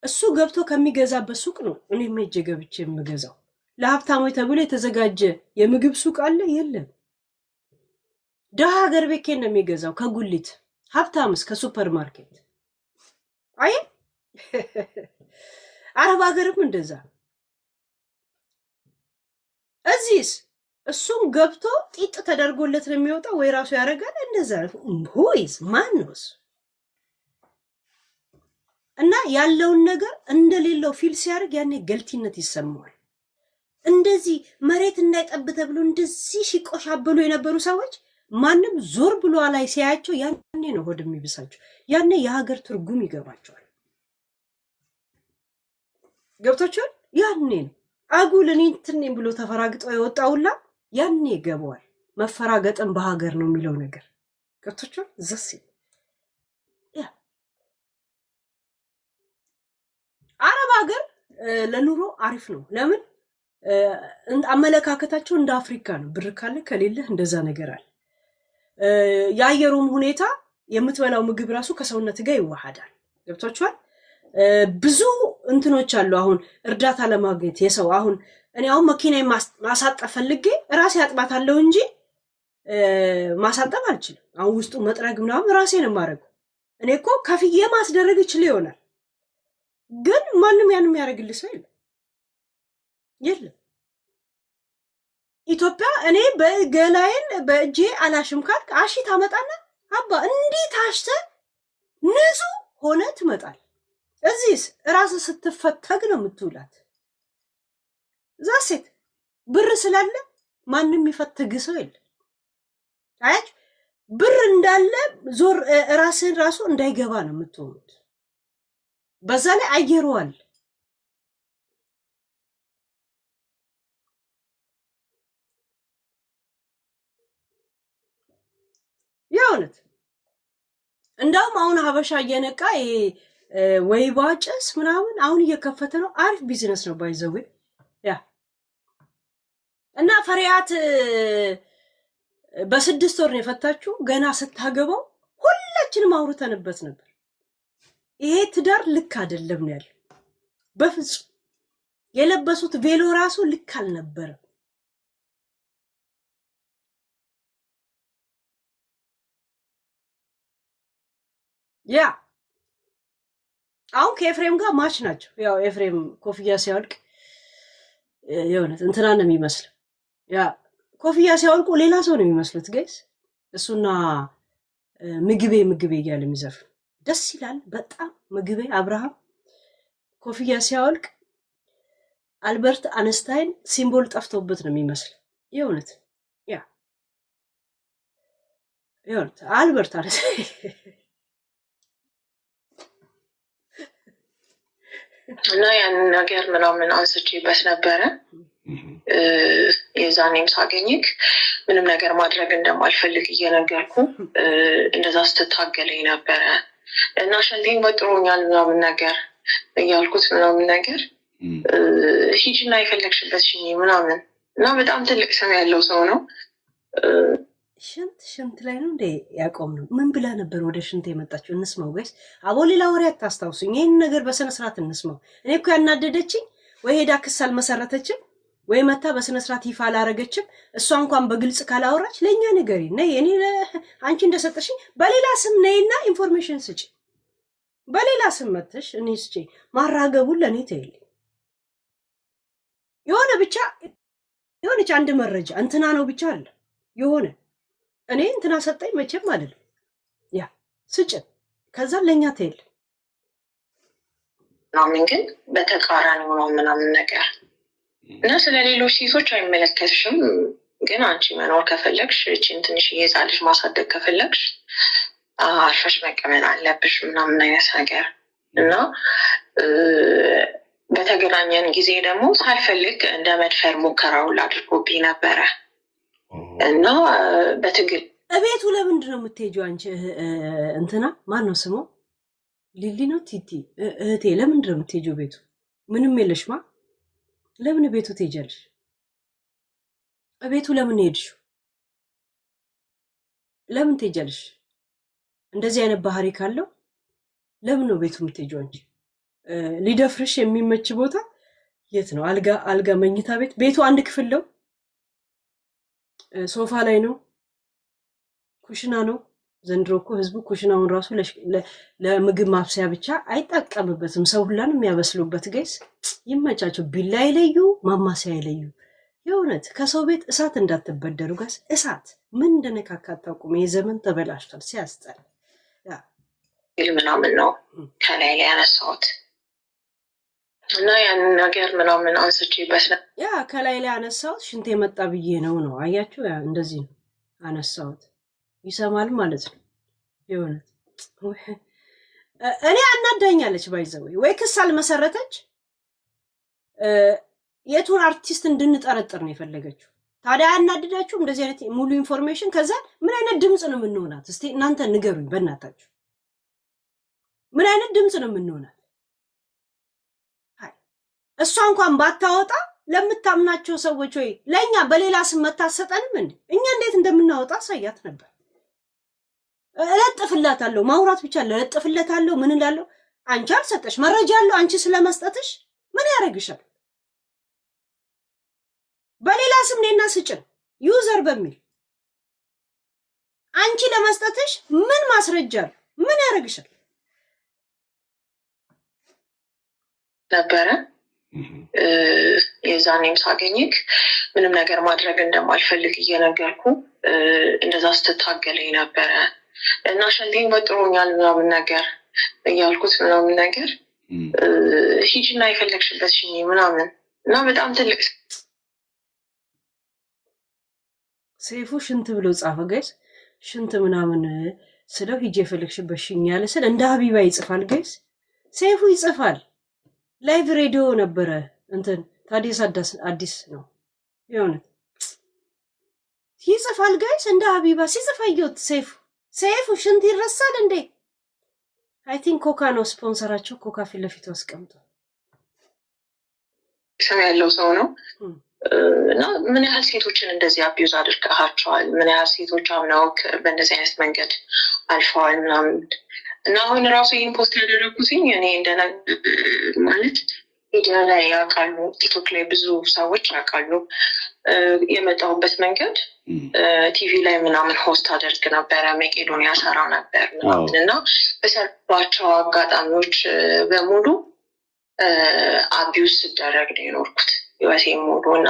እሱ ገብቶ ከሚገዛበት ሱቅ ነው እኔም ሄጄ ገብቼ የምገዛው። ለሀብታሞች ተብሎ የተዘጋጀ የምግብ ሱቅ አለ? የለም። ደሃ ሀገር ቤት ነው የሚገዛው ከጉሊት፣ ሀብታምስ ከሱፐር ማርኬት። አይ አረብ ሀገርም እንደዛ። እዚህስ እሱም ገብቶ ጢጥ ተደርጎለት ነው የሚወጣው፣ ወይ ራሱ ያደርጋል። እንደዛ ሆይስ ማንስ እና ያለውን ነገር እንደሌለው ፊል ሲያደርግ ያኔ ገልቲነት ይሰማዋል። እንደዚህ መሬት እንዳይጠብ ተብሎ እንደዚህ ሲቆሻበሉ የነበሩ ሰዎች ማንም ዞር ብሎ ላይ ሲያያቸው ያኔ ነው ሆድ የሚብሳቸው። ያኔ የሀገር ትርጉም ይገባቸዋል። ገብቶቻል? ያኔ ነው አጉል እኔ እንትን ነኝ ብሎ ተፈራግጦ የወጣውላ ያኔ ይገባዋል። መፈራገጥን በሀገር ነው የሚለው ነገር ገብቶቻል? ዘስ ያ አረብ ሀገር ለኑሮ አሪፍ ነው። ለምን? አመለካከታቸው እንደ አፍሪካ ነው። ብር ካለ ከሌለህ እንደዛ ነገር አለ። የአየሩም ሁኔታ የምትበላው ምግብ ራሱ ከሰውነት ጋር ይዋሃዳል። ገብቷችኋል? ብዙ እንትኖች አሉ። አሁን እርዳታ ለማግኘት የሰው አሁን እኔ አሁን መኪናዬን ማሳጠብ ፈልጌ ራሴ አጥባታለሁ እንጂ ማሳጠብ አልችልም። አሁን ውስጡ መጥረግ ምናምን ራሴ ነው የማደርገው። እኔ እኮ ከፍዬ ማስደረግ ይችል ይሆናል፣ ግን ማንም ያን የሚያደርግልህ ሰው የለም። ኢትዮጵያ እኔ በገላዬን በእጄ አላሽም ካልክ አሺ ታመጣና አባ እንዴት አሽተ ንጹህ ሆነ ትመጣል። እዚህስ ራስ ስትፈተግ ነው የምትውላት። ዛሴት ብር ስላለ ማንም ይፈትግ ሰው የለም። አያች ብር እንዳለ ዞር ራስን ራሱ እንዳይገባ ነው የምትሆኑት። በዛ ላይ አየሩዋል የእውነት እንዳውም አሁን ሀበሻ እየነቃ ይሄ ወይባ ጭስ ምናምን አሁን እየከፈተ ነው። አሪፍ ቢዝነስ ነው ባይዘው ያ እና ፈሪያት በ6 ወር ነው የፈታችሁ። ገና ስታገባው ሁላችንም አውርተንበት ነበር። ይሄ ትዳር ልክ አይደለም ነው ያለው። በፍጹም የለበሱት ቬሎ ራሱ ልክ አልነበረም። ያ አሁን ከኤፍሬም ጋር ማች ናቸው። ያው ኤፍሬም ኮፍያ ሲያወልቅ የእውነት እንትና ነው የሚመስለው። ያ ኮፍያ ሲያወልቁ ሌላ ሰው ነው የሚመስሉት ጋይስ። እሱና ምግቤ እያለ የሚዘፍን ደስ ይላል በጣም። ምግቤ አብርሃም ኮፍያ ሲያወልቅ አልበርት አንስታይን ሲምቦል ጠፍቶበት ነው የሚመስለው የእውነት። ያ የእውነት አልበርት አንስታይን እና ያንን ነገር ምናምን አንስቼበት ነበረ። የዛኔም ሳገኝክ ምንም ነገር ማድረግ እንደማልፈልግ እየነገርኩ እንደዛ ስትታገለኝ ነበረ እና ሸንቴን በጥሮኛል ምናምን ነገር እያልኩት ምናምን ነገር ሂጂና የፈለግሽበት ሽኝ ምናምን እና በጣም ትልቅ ስም ያለው ሰው ነው። ሽንት ላይ ነው እንዴ ያቆም ነው? ምን ብላ ነበር ወደ ሽንት የመጣችው? እንስማው ጋይስ። አቦ ሌላ ወሬ አታስታውሱኝ። ይህን ነገር በስነ ስርዓት እንስማው። እኔ እኮ ያናደደችኝ ወይ ሄዳ ክስ አልመሰረተችም ወይ መታ በስነ ስርዓት ይፋ አላረገችም። እሷ እንኳን በግልጽ ካላወራች ለኛ ንገሪ። ነይ እኔ አንቺ እንደሰጠሽኝ በሌላ ስም ነይና ኢንፎርሜሽን ስጪ። በሌላ ስም መተሽ እኔ ስጪ ማራገቡን ለኔ ተይልኝ። የሆነ ብቻ የሆነች አንድ መረጃ እንትና ነው ብቻ አለ የሆነ እኔ እንትና ሰጠኝ መቼም አይደለም። ያ ስጭን ከዛ ለኛ ተይል ምናምን ግን በተቃራኒ ነው ምናምን ነገር እና ስለሌሎች ሴቶች አይመለከትሽም። ግን አንቺ መኖር ከፈለግሽ እቺን ትንሽ የዛልሽ ማሳደግ ከፈለግሽ አርፈሽ መቀመጥ አለብሽ ምናምን አይነት ነገር እና በተገናኘን ጊዜ ደግሞ ሳልፈልግ እንደ መድፈር ሙከራውን አድርጎብኝ ነበረ እና በትግል እቤቱ ለምንድን ነው የምትሄጂው አንቺ? እንትና ማን ነው ስሙ? ሊሊ ነው ቲቲ እህቴ። ለምንድን ነው የምትሄጂው ቤቱ? ምንም የለሽማ። ለምን ቤቱ ትሄጃለሽ? እቤቱ ለምን ሄድሽው? ለምን ትሄጃለሽ? እንደዚህ አይነት ባህሪ ካለው ለምን ነው ቤቱ የምትሄጂው አንቺ? ሊደፍርሽ የሚመች ቦታ የት ነው? አልጋ መኝታ ቤት። ቤቱ አንድ ክፍል ነው። ሶፋ ላይ ነው። ኩሽና ነው። ዘንድሮ እኮ ህዝቡ ኩሽናውን ራሱ ለምግብ ማብሰያ ብቻ አይጠቀምበትም። ሰው ሁላን የሚያበስሉበት ጋይስ ይመቻቸው። ቢላ ይለዩ፣ ማማሰያ ይለዩ። የእውነት ከሰው ቤት እሳት እንዳትበደሩ ጋይስ። እሳት ምን እንደነካካ አታውቁም። የዘመን ተበላሽቷል። ሲያስጠላ ምናምን ነው ከላይ ላይ ያነሳሁት እና ያንን ነገር ምናምን አንስቼበት ነው። ያ ከላይ ላይ አነሳሁት ሽንት የመጣ ብዬ ነው። አያችሁ፣ ያ እንደዚህ ነው አነሳሁት። ይሰማል ማለት ነው። የእውነት እኔ አናዳኛለች ባይዘው ወይ ክስ አልመሰረተች። የቱን አርቲስት እንድንጠረጥር ነው የፈለገችው? ታዲያ አናድዳችሁ እንደዚህ አይነት ሙሉ ኢንፎርሜሽን። ከዛ ምን አይነት ድምጽ ነው የምንሆናት? እስቲ እናንተ ንገሩኝ በእናታችሁ። ምን አይነት ድምጽ ነው የምንሆናት? እሷ እንኳን ባታወጣ ለምታምናቸው ሰዎች ወይ ለኛ በሌላ ስም መታሰጠንም እንዴ እኛ እንዴት እንደምናወጣ ሳያት ነበር። እለጥፍላታለሁ፣ ማውራት ብቻ እለጥፍላታለሁ። ምን እላለሁ? አንቺ አልሰጠሽ መረጃ አለው አንቺ ስለመስጠትሽ ምን ያረግሻል? በሌላ ስም ነይና ስጭን ዩዘር በሚል አንቺ ለመስጠትሽ ምን ማስረጃ አለው? ምን ያረግሻል ነበረ። የዛኔም ሳገኝክ ምንም ነገር ማድረግ እንደማልፈልግ እየነገርኩ እንደዛ ስትታገለኝ ነበረ እና ሸንቴን በጥሮኛል ምናምን ነገር እያልኩት ምናምን ነገር ሂጂና የፈለግሽበት ሽኝ ምናምን እና በጣም ትልቅ ሰይፉ ሽንት ብሎ ጻፈ ጋይስ። ሽንት ምናምን ስለው ሂጂ የፈለግሽበት ሽኝ ያለ ስለ እንደ ሀቢባ ይጽፋል ጋይስ። ሰይፉ ይጽፋል። ላይቭ ሬዲዮ ነበረ እንትን ታዲያስ አዲስ ነው የሆነ ይጽፋል ጋይስ። እንደ ሀቢባ ሲጽፍ አየሁት ሰይፉ ሰይፉ ሽንት ይረሳል እንዴ? አይ ቲንክ ኮካ ነው ስፖንሰራቸው። ኮካ ፊት ለፊቱ አስቀምጦ ስም ያለው ሰው ነው። እና ምን ያህል ሴቶችን እንደዚህ አቢዩዝ አድርገሃቸዋል? ምን ያህል ሴቶች አምነውክ በእንደዚህ አይነት መንገድ አልፈዋል ምናምን። እና አሁን ራሱ ይህን ፖስት ያደረጉትኝ እኔ እንደነ ማለት ሚዲያ ላይ ያውቃሉ፣ ቲክቶክ ላይ ብዙ ሰዎች ያውቃሉ። የመጣሁበት መንገድ ቲቪ ላይ ምናምን ሆስት አደርግ ነበረ፣ መቄዶንያ ሰራ ነበር ምናምን እና በሰርባቸው አጋጣሚዎች በሙሉ አቢዩዝ ስደረግ ነው የኖርኩት ህይወቴ ሙሉ። እና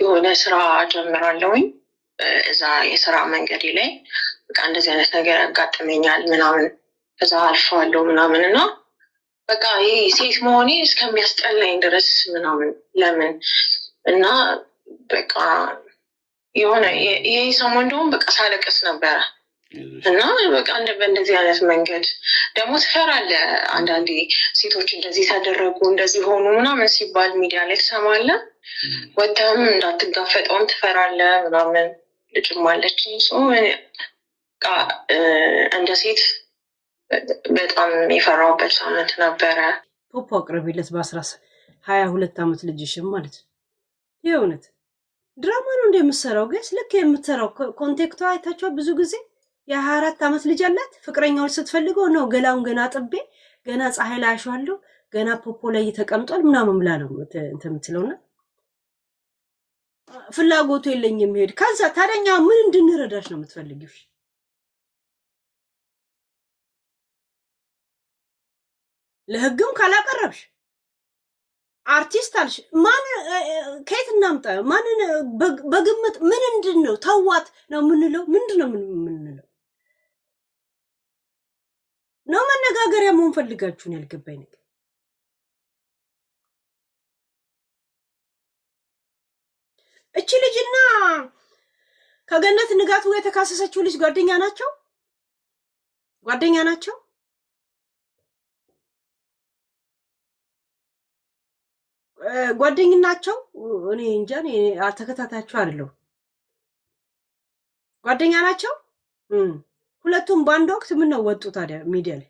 የሆነ ስራ ጀምራለሁኝ እዛ የስራ መንገዴ ላይ በቃ እንደዚህ አይነት ነገር ያጋጥመኛል ምናምን፣ እዛ አልፈዋለሁ ምናምን እና በቃ ይሄ ሴት መሆኔ እስከሚያስጠላኝ ድረስ ምናምን ለምን እና በቃ የሆነ ይሄ ሰሞን እንደውም በቃ ሳለቀስ ነበረ። እና በቃ በእንደዚህ አይነት መንገድ ደግሞ ትፈራለህ። አንዳንዴ ሴቶች እንደዚህ ተደረጉ እንደዚህ ሆኑ ምናምን ሲባል ሚዲያ ላይ ትሰማለህ። ወጥተህም እንዳትጋፈጠውም ትፈራለህ ምናምን። ልጅም አለችኝ በቃ እንደ ሴት በጣም የፈራሁበት ሳምንት ነበረ። ፖፖ አቅርቢለት በ22 ዓመት ልጅሽም ማለት የእውነት ድራማ ነው እንደምትሰራው ጋይስ። ልክ የምትሰራው ኮንቴክቷ አይታችኋል። ብዙ ጊዜ የ24 ዓመት ልጅ አላት። ፍቅረኛውን ስትፈልገው ነው ገላውን ገና ጥቤ ገና ፀሐይ ላይ አሸዋለሁ ገና ፖፖ ላይ ተቀምጧል ምናምን ብላ ነው እንትን የምትለውና ፍላጎቱ የለኝም ሄድ። ከዛ ታዲያኛ ምን እንድንረዳሽ ነው የምትፈልጊው? ለህግም ካላቀረብሽ አርቲስት አልሽ ማን ከየት እናምጣ? ማንን በግምት ምን እንድነው ተዋት ነው ምንለው? ምንድነው ምንለው ነው? መነጋገሪያ መሆን ፈልጋችሁን? ያልገባኝ ነገር እቺ ልጅና ከገነት ንጋቱ የተካሰሰችው ልጅ ጓደኛ ናቸው። ጓደኝናቸው እኔ እንጃ። እኔ አልተከታታችሁ አይደለም። ጓደኛ ናቸው ሁለቱም በአንድ ወቅት። ምን ነው ወጡ ታዲያ ሚዲያ ላይ?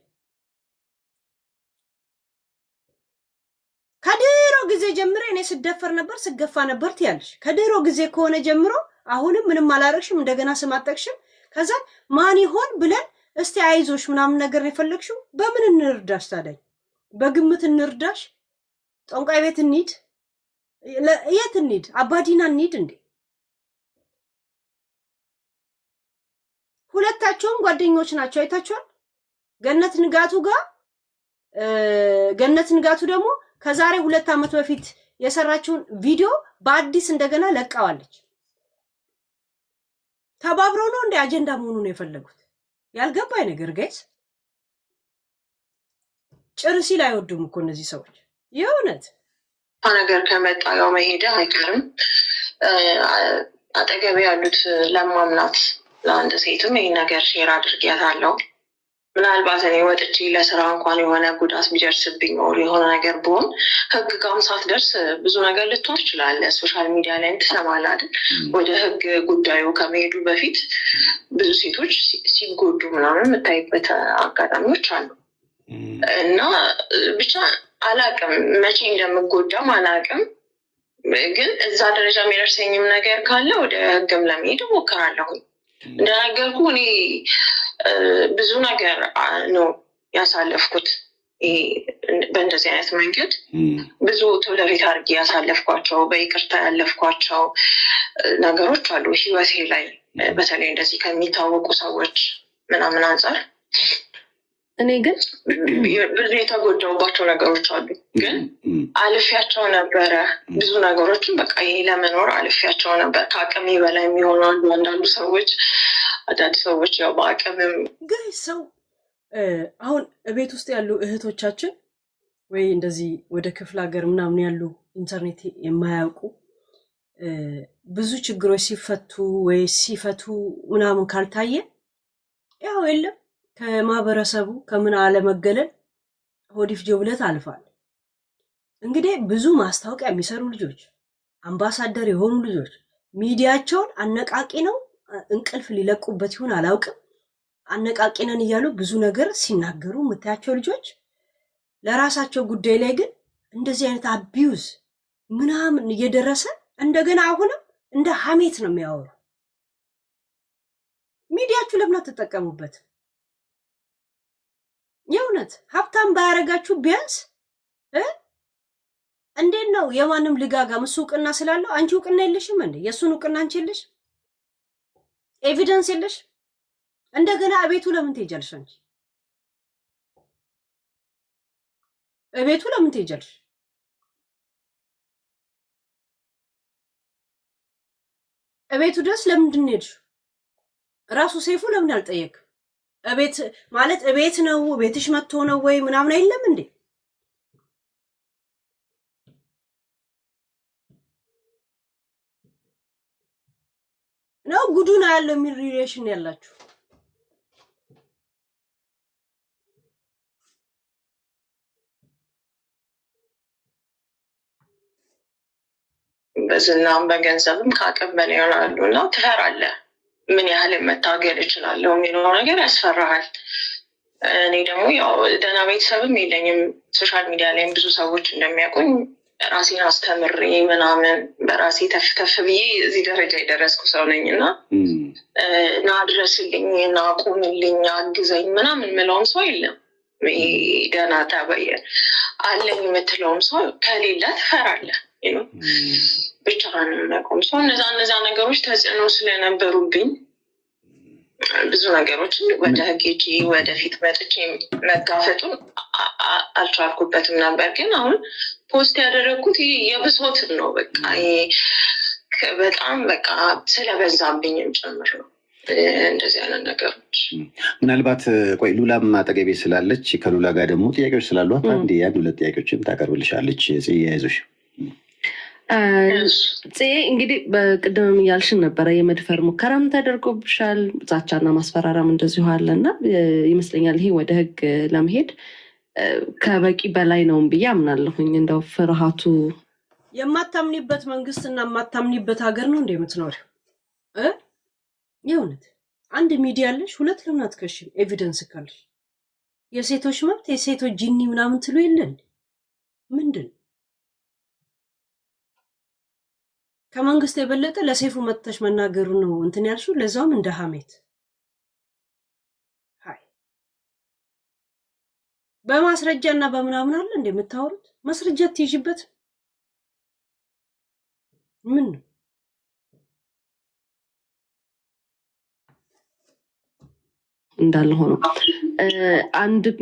ከድሮ ጊዜ ጀምሮ እኔ ስደፈር ነበር ስገፋ ነበር ትያለሽ። ከድሮ ጊዜ ከሆነ ጀምሮ አሁንም ምንም አላረግሽም፣ እንደገና ስም አጠቅሽም። ከዛ ማን ይሆን ብለን እስቲ አይዞሽ ምናምን ነገር የፈለግሽው። በምን እንርዳሽ ታዲያ? በግምት እንርዳሽ? ጠንቋይ ቤት እንሂድ? የት እንሂድ? አባዲና እንሂድ እንዴ? ሁለታቸውም ጓደኞች ናቸው። አይታችኋል። ገነት ንጋቱ ደግሞ ከዛሬ 2 ዓመት በፊት የሰራችውን ቪዲዮ በአዲስ እንደገና ለቃዋለች። ተባብረው ነው እንደ አጀንዳ መሆኑ ነው የፈለጉት። ያልገባኝ ነገር ጋይስ፣ ጭርሲ ላይ አይወዱም እኮ እነዚህ ሰዎች የእውነት። ነገር ከመጣ ያው መሄድ አይቀርም። አጠገቤ ያሉት ለማምናት ለአንድ ሴትም ይሄን ነገር ሼር አድርጌያታለሁ። ምናልባት እኔ ወጥቼ ለስራ እንኳን የሆነ ጉዳት ቢደርስብኝ ኦር የሆነ ነገር ብሆን ህግ ጋርም ሳትደርስ ብዙ ነገር ልትሆን ትችላለህ። ሶሻል ሚዲያ ላይ ትሰማለህ አይደል? ወደ ህግ ጉዳዩ ከመሄዱ በፊት ብዙ ሴቶች ሲጎዱ ምናምን የምታይበት አጋጣሚዎች አሉ። እና ብቻ አላቅም መቼ እንደምጎዳም አላቅም። ግን እዛ ደረጃ የሚደርሰኝም ነገር ካለ ወደ ህግም ለመሄድ እሞክራለሁ። እንደነገርኩ እኔ ብዙ ነገር ነው ያሳለፍኩት። በእንደዚህ አይነት መንገድ ብዙ ቶለሬት አድርጌ ያሳለፍኳቸው በይቅርታ ያለፍኳቸው ነገሮች አሉ ህይወቴ ላይ፣ በተለይ እንደዚህ ከሚታወቁ ሰዎች ምናምን አንጻር እኔ ግን ብዙ የተጎዳውባቸው ነገሮች አሉ። ግን አልፊያቸው ነበረ ብዙ ነገሮችን በቃ ይሄ ለመኖር አልፊያቸው ነበር። ከአቅሜ በላይ የሚሆኑ አንዳንዱ ሰዎች አዳዲስ ሰዎች ያው በአቅምም ግን ሰው አሁን ቤት ውስጥ ያሉ እህቶቻችን ወይ እንደዚህ ወደ ክፍለ ሀገር ምናምን ያሉ ኢንተርኔት የማያውቁ ብዙ ችግሮች ሲፈቱ ወይ ሲፈቱ ምናምን ካልታየ ያው የለም ከማህበረሰቡ ከምን አለመገለል ሆዲፍ ጆብለት አልፋል። እንግዲህ ብዙ ማስታወቂያ የሚሰሩ ልጆች፣ አምባሳደር የሆኑ ልጆች ሚዲያቸውን አነቃቂ ነው እንቅልፍ ሊለቁበት ይሁን አላውቅም። አነቃቂነን እያሉ ብዙ ነገር ሲናገሩ የምታያቸው ልጆች ለራሳቸው ጉዳይ ላይ ግን እንደዚህ አይነት አቢዩዝ ምናምን እየደረሰ እንደገና አሁንም እንደ ሐሜት ነው የሚያወሩ። ሚዲያችሁ ለምን አትጠቀሙበት? የእውነት ሀብታም ባያረጋችሁ ቢያንስ እንዴት ነው የማንም ልጋጋም እሱ እውቅና ስላለው አንቺ እውቅና የለሽም እንዴ? የእሱን እውቅና አንቺ የለሽ? ኤቪደንስ የለሽ? እንደገና እቤቱ ለምን ትሄጃለሽ? አንቺ እቤቱ ለምን ትሄጃለሽ? እቤቱ ድረስ ለምንድን ነው ሄድሽ? ራሱ ሰይፉ ለምን አልጠየቅ? እቤት ማለት እቤት ነው ቤትሽ መጥቶ ነው ወይ ምናምን አይደለም እንዴ? ነው ጉዱና ያለው የሚል ሪሌሽን ያላችሁ በዝናም በገንዘብም ከአቅም በላይ ይሆናሉ እና ትፈራለህ። ምን ያህል መታገል እችላለሁ የሚለው ነገር ያስፈራሃል። እኔ ደግሞ ያው ደህና ቤተሰብም የለኝም። ሶሻል ሚዲያ ላይም ብዙ ሰዎች እንደሚያውቁኝ ራሴን አስተምሬ ምናምን በራሴ ተፍተፍ ብዬ እዚህ ደረጃ የደረስኩ ሰው ነኝ እና ና ድረስልኝ፣ ና ቁምልኝ፣ አግዘኝ ምናምን ምለውም ሰው የለም። ደህና ተበየ አለኝ የምትለውም ሰው ከሌለ ትፈራለህ። ብቻህን መቆም ሰው እነዛ ነገሮች ተጽዕኖ ስለነበሩብኝ ብዙ ነገሮችን ወደ ህግ ሄጄ ወደፊት መጥቼ መጋፈጡን አልቻልኩበትም ነበር። ግን አሁን ፖስት ያደረግኩት የብሶትን ነው። በቃ በጣም በቃ ስለበዛብኝም ጭምር ነው እንደዚህ አይነት ነገሮች። ምናልባት ቆይ ሉላም አጠገቤ ስላለች ከሉላ ጋር ደግሞ ጥያቄዎች ስላሏት አንድ ሁለት ጥያቄዎችን ታቀርብልሻለች። ጽያይዞሽ እንግዲህ በቅድምም እያልሽን ነበረ የመድፈር ሙከራም ተደርጎብሻል፣ ዛቻና ማስፈራራም እንደዚሁ አለና ይመስለኛል ይሄ ወደ ህግ ለመሄድ ከበቂ በላይ ነው ብዬ አምናለሁኝ። እንደው ፍርሃቱ የማታምኒበት መንግስትና የማታምኒበት ሀገር ነው እንደ የምትኖሪው የእውነት አንድ ሚዲያ አለሽ፣ ሁለት ለምን አትከሽም? ኤቪደንስ ካለሽ የሴቶች መብት የሴቶች ጂኒ ምናምን ትሉ የለን ምንድን ከመንግስት የበለጠ ለሰይፉ መጥተሽ መናገሩ ነው እንትን ያልሽው፣ ለዛውም እንደ ሐሜት። ሃይ በማስረጃና በምናምን አለ እንደ የምታወሩት ማስረጃ ትይዥበት ምን ነው? እንዳለ ሆኖ አንድም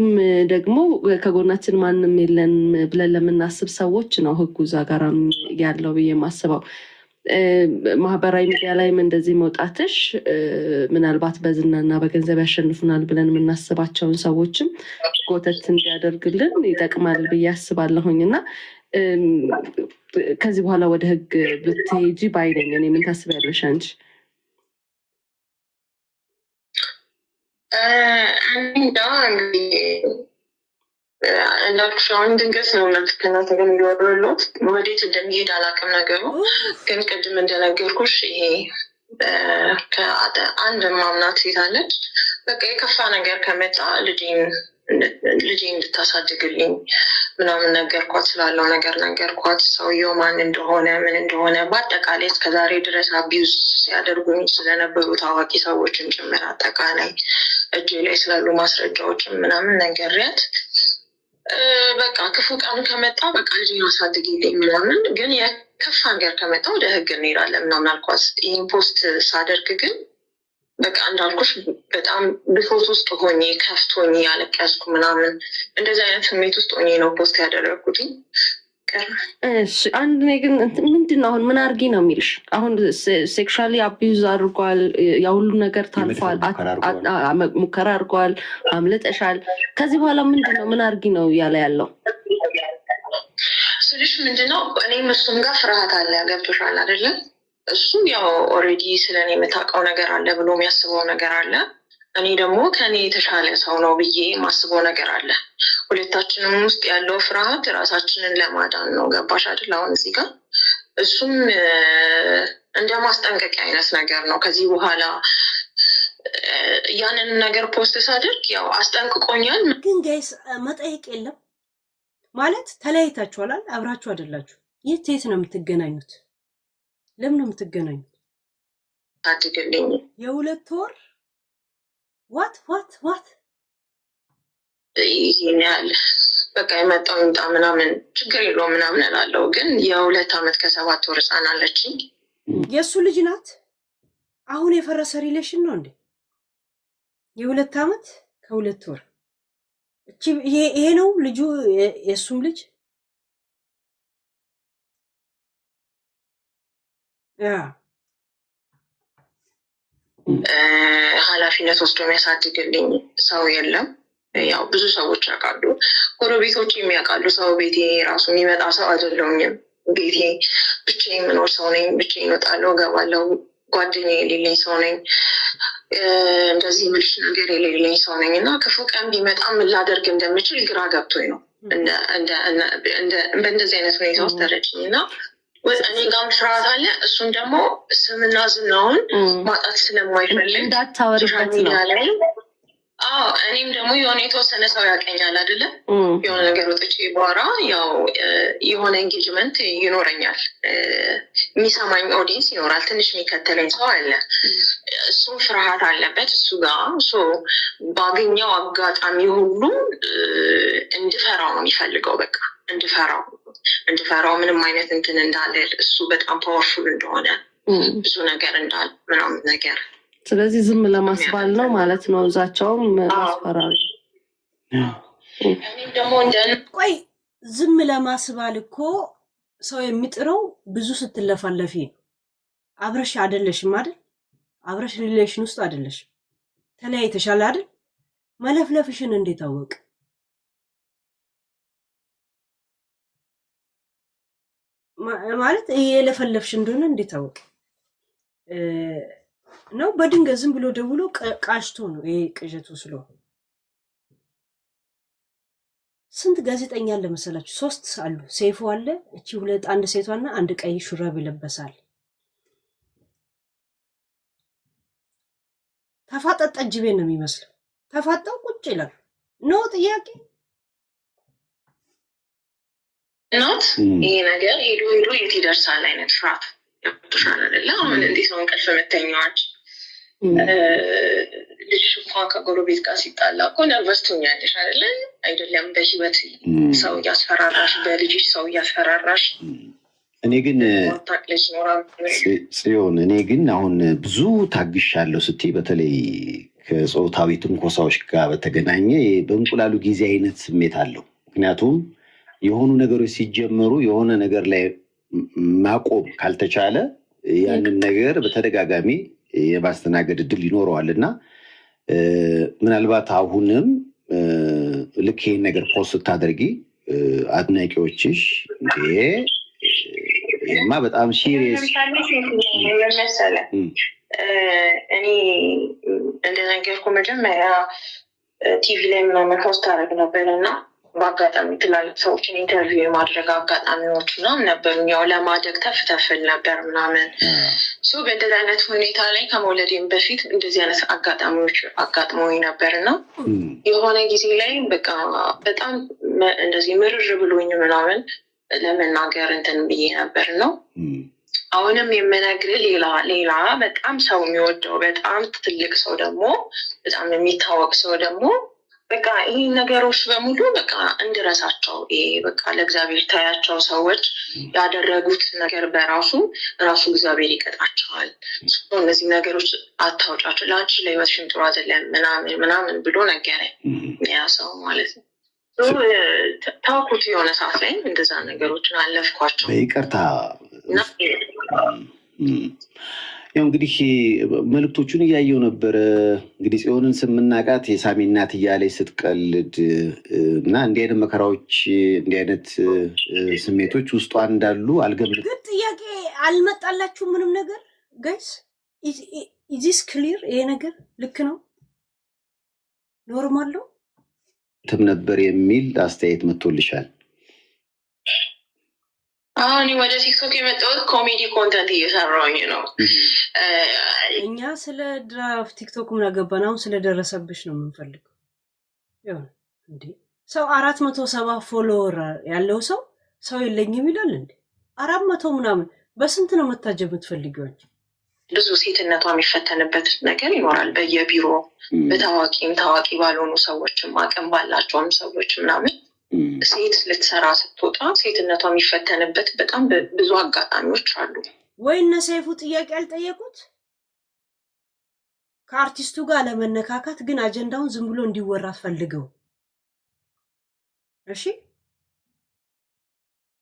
ደግሞ ከጎናችን ማንም የለን ብለን ለምናስብ ሰዎች ነው ህጉ እዛ ጋር ያለው ብዬ የማስበው። ማህበራዊ ሚዲያ ላይም እንደዚህ መውጣትሽ ምናልባት በዝናና በገንዘብ ያሸንፉናል ብለን የምናስባቸውን ሰዎችም ጎተት እንዲያደርግልን ይጠቅማል ብዬ አስባለሁኝ እና ከዚህ በኋላ ወደ ህግ ብትሄጂ ባይነኝ። እኔ ምን ታስቢያለሽ አንቺ? እንዳልኩሽ አሁን ድንገት ነው ከእናንተ ጋር የሚወሩለት ወዴት እንደሚሄድ አላውቅም ነገሩ። ግን ቅድም እንደነገርኩሽ ይሄ አንድ ማምናት ሴት አለች። በቃ የከፋ ነገር ከመጣ ልጄን እንድታሳድግልኝ ምናምን ነገርኳት። ስላለው ነገር ነገርኳት። ሰውየው ማን እንደሆነ ምን እንደሆነ በአጠቃላይ እስከዛሬ ድረስ አቢዩዝ ሲያደርጉኝ ስለነበሩ ታዋቂ ሰዎችን ጭምር አጠቃላይ እጄ ላይ ስላሉ ማስረጃዎችን ምናምን ነገርያት። በቃ ክፉ ቀን ከመጣ በቃ ልጄን አሳድግልኝ ምናምን፣ ግን የከፋ ነገር ከመጣ ወደ ህግ እንሄዳለን ምናምን አልኳት። ይህን ፖስት ሳደርግ ግን በቃ እንዳልኩሽ በጣም ብሶት ውስጥ ሆኜ ከፍቶኝ ያለቀስኩ ምናምን እንደዚህ አይነት ስሜት ውስጥ ሆኜ ነው ፖስት ያደረግኩት። አንድ ግን ምንድን ነው አሁን ምን አርጊ ነው የሚልሽ? አሁን ሴክሹዋሊ አቢዩዝ አድርጓል፣ ያሁሉ ነገር ታልፏል፣ ሙከራ አድርጓል፣ አምልጠሻል። ከዚህ በኋላ ምንድን ነው ምን አርጊ ነው እያለ ያለው ስልሽ ምንድነው? እኔም እሱም ጋር ፍርሃት አለ። ገብቶሻል አይደለም? እሱ ያው ኦልሬዲ ስለኔ የምታውቀው ነገር አለ ብሎ የሚያስበው ነገር አለ። እኔ ደግሞ ከኔ የተሻለ ሰው ነው ብዬ የማስበው ነገር አለ። ሁለታችንም ውስጥ ያለው ፍርሃት ራሳችንን ለማዳን ነው። ገባሽ አይደል? አሁን እዚህ ጋር እሱም እንደ ማስጠንቀቂያ አይነት ነገር ነው። ከዚህ በኋላ ያንን ነገር ፖስት ሳደርግ ያው አስጠንቅቆኛል። ግን ጋይስ መጠየቅ የለም ማለት ተለያይታችኋል፣ አብራችሁ አይደላችሁ። የት ነው የምትገናኙት? ለምን ነው የምትገናኙት? አድግልኝ የ2 ወር ዋት ይሄን ያህል በቃ የመጣው ይምጣ ምናምን ችግር የለውም ምናምን እላለሁ። ግን የ2 ዓመት ከ7 ወር ህፃን አለችኝ። የእሱ ልጅ ናት። አሁን የፈረሰ ሪሌሽን ነው እንዴ? የ2 ዓመት ከ2 ወር ይሄ ነው ልጁ፣ የእሱም ልጅ ኃላፊነት ወስዶ የሚያሳድግልኝ ሰው የለም። ያው ብዙ ሰዎች ያውቃሉ፣ ጎረቤቶች የሚያውቃሉ። ሰው ቤቴ ራሱ የሚመጣ ሰው አይደለሁኝም። ቤቴ ብቻዬን የምኖር ሰው ነኝ። ብቻዬን እወጣለሁ እገባለሁ። ጓደኛ የሌለኝ ሰው ነኝ። እንደዚህ ምልሽ ነገር የሌለኝ ሰው ነኝ እና ክፉ ቀን ቢመጣ ምን ላደርግ እንደምችል ግራ ገብቶኝ ነው በእንደዚህ አይነት ሁኔታ ውስጥ ተረጭኝ እና እኔ ጋም ፍርሃት አለ። እሱም ደግሞ ስምና ዝናውን ማጣት ስለማይፈልግ ሶሻል ሚዲያ ላይ እኔም ደግሞ የሆነ የተወሰነ ሰው ያቀኛል አይደለም። የሆነ ነገር ወጥቼ በኋላ ያው የሆነ ኤንጌጅመንት ይኖረኛል፣ የሚሰማኝ ኦዲየንስ ይኖራል፣ ትንሽ የሚከተለኝ ሰው አለ። እሱም ፍርሃት አለበት እሱ ጋር። ባገኘው አጋጣሚ ሁሉ እንድፈራው ነው የሚፈልገው። በቃ እንድፈራው ምንም አይነት እንትን እንዳልል፣ እሱ በጣም ፓወርፉል እንደሆነ ብዙ ነገር እንዳለ ምናምን ነገር። ስለዚህ ዝም ለማስባል ነው ማለት ነው። እዛቸውም ማስፈራሪ ቆይ ዝም ለማስባል እኮ ሰው የሚጥረው ብዙ ስትለፋለፊ ነው። አብረሽ አይደለሽም አይደል? አብረሽ ሪሌሽን ውስጥ አይደለሽም፣ ተለያይተሻል አይደል? መለፍለፍሽን እንዴት አወቅ? ማለት የለፈለፍሽ እንደሆነ እንዴት አወቅ ነው? በድንገት ዝም ብሎ ደውሎ ቃሽቶ ነው ይሄ ቅዠቱ ስለሆነ። ስንት ጋዜጠኛ አለ መሰላችሁ? 3 አሉ። ሰይፉ አለ፣ እቺ 2 አንድ ሴቷና አንድ ቀይ ሹራብ ይለበሳል። ተፋጠጥ ጠጅ ቤት ነው የሚመስለው። ተፋጠው ቁጭ ይላል ነው ጥያቄ ናት። ይሄ ነገር ሄዶ የት ይደርሳል አይነት ፍርሃት ያብሻል አይደለ? አሁን እንዴት ነው እንቅልፍ የምተኛዋች? ልጅሽ እንኳን ከጎረቤት ጋር ሲጣላ እኮ ነርቨስ ትሆኛለሽ አይደለ? አይደለም በህይወት ሰው እያስፈራራሽ፣ በልጅሽ ሰው እያስፈራራሽ። እኔ ግን ጽዮን፣ እኔ ግን አሁን ብዙ ታግሻለሁ ስትይ በተለይ ከጾታዊ ትንኮሳዎች ጋር በተገናኘ በእንቁላሉ ጊዜ አይነት ስሜት አለው። ምክንያቱም የሆኑ ነገሮች ሲጀመሩ የሆነ ነገር ላይ ማቆም ካልተቻለ ያንን ነገር በተደጋጋሚ የማስተናገድ እድል ይኖረዋል እና ምናልባት አሁንም ልክ ይህን ነገር ፖስት ስታደርጊ አድናቂዎችሽ ይሄማ በጣም ሲሪየስ እኔ እንደነገርኩ መጀመሪያ ቲቪ ላይ ምናምን ፖስት አደረግ ነበር እና በአጋጣሚ ትላልቅ ሰዎችን ኢንተርቪው የማድረግ አጋጣሚዎች ምናምን ነበሩ። ያው ለማደግ ተፍተፍል ነበር ምናምን በእንደዚህ አይነት ሁኔታ ላይ ከመውለዴም በፊት እንደዚህ አይነት አጋጣሚዎች አጋጥመውኝ ነበር እና የሆነ ጊዜ ላይ በቃ በጣም እንደዚህ ምርር ብሎኝ ምናምን ለመናገር እንትን ብዬ ነበር ነው። አሁንም የምነግርህ ሌላ በጣም ሰው የሚወደው በጣም ትልቅ ሰው ደግሞ በጣም የሚታወቅ ሰው ደግሞ በቃ ይህ ነገሮች በሙሉ በቃ እንድረሳቸው በቃ ለእግዚአብሔር ታያቸው ሰዎች ያደረጉት ነገር በራሱ እግዚአብሔር ይቀጣቸዋል። እነዚህ ነገሮች አታውጫቸው፣ ለአንቺ ለህይወትሽም ጥሩ አይደለም ምናምን ብሎ ነገረኝ ያ ሰው ማለት ነው። ታውኩት የሆነ ሰዓት ላይ እንደዛ ነገሮችን አለፍኳቸው። ይቅርታ ያው እንግዲህ መልእክቶቹን እያየው ነበረ። እንግዲህ ጽዮንን ስምናቃት የሳሚ እናት እያለች ስትቀልድ እና እንዲህ አይነት መከራዎች እንዲህ አይነት ስሜቶች ውስጧ እንዳሉ አልገምትም። ግን ጥያቄ አልመጣላችሁ ምንም ነገር ጋይስ? ኢዚስ ክሊር? ይሄ ነገር ልክ ነው ኖርማል ነው ነበር የሚል አስተያየት መጥቶልሻል? አሁን ወደ ቲክቶክ የመጣሁት ኮሜዲ ኮንተንት እየሰራሁኝ ነው። እኛ ስለ ድራፍ ቲክቶክ ምን አገባን? አሁን ስለደረሰብሽ ነው የምንፈልገው። ይሁን እንዴ ሰው 470 ፎሎወር ያለው ሰው የለኝም ይላል እንዴ? 400 ምናምን በስንት ነው መታጀብ የምትፈልጊው አንቺ? ብዙ ሴትነቷ የሚፈተንበት ነገር ይኖራል። በየቢሮ በታዋቂም ታዋቂ ባልሆኑ ሰዎችም አቅም ባላቸውም ሰዎች ምናምን ሴት ልትሰራ ስትወጣ ሴትነቷ የሚፈተንበት በጣም ብዙ አጋጣሚዎች አሉ። ወይ እነ ሰይፉ ጥያቄ ያልጠየቁት ከአርቲስቱ ጋር ለመነካካት ግን አጀንዳውን ዝም ብሎ እንዲወራ ፈልገው። እሺ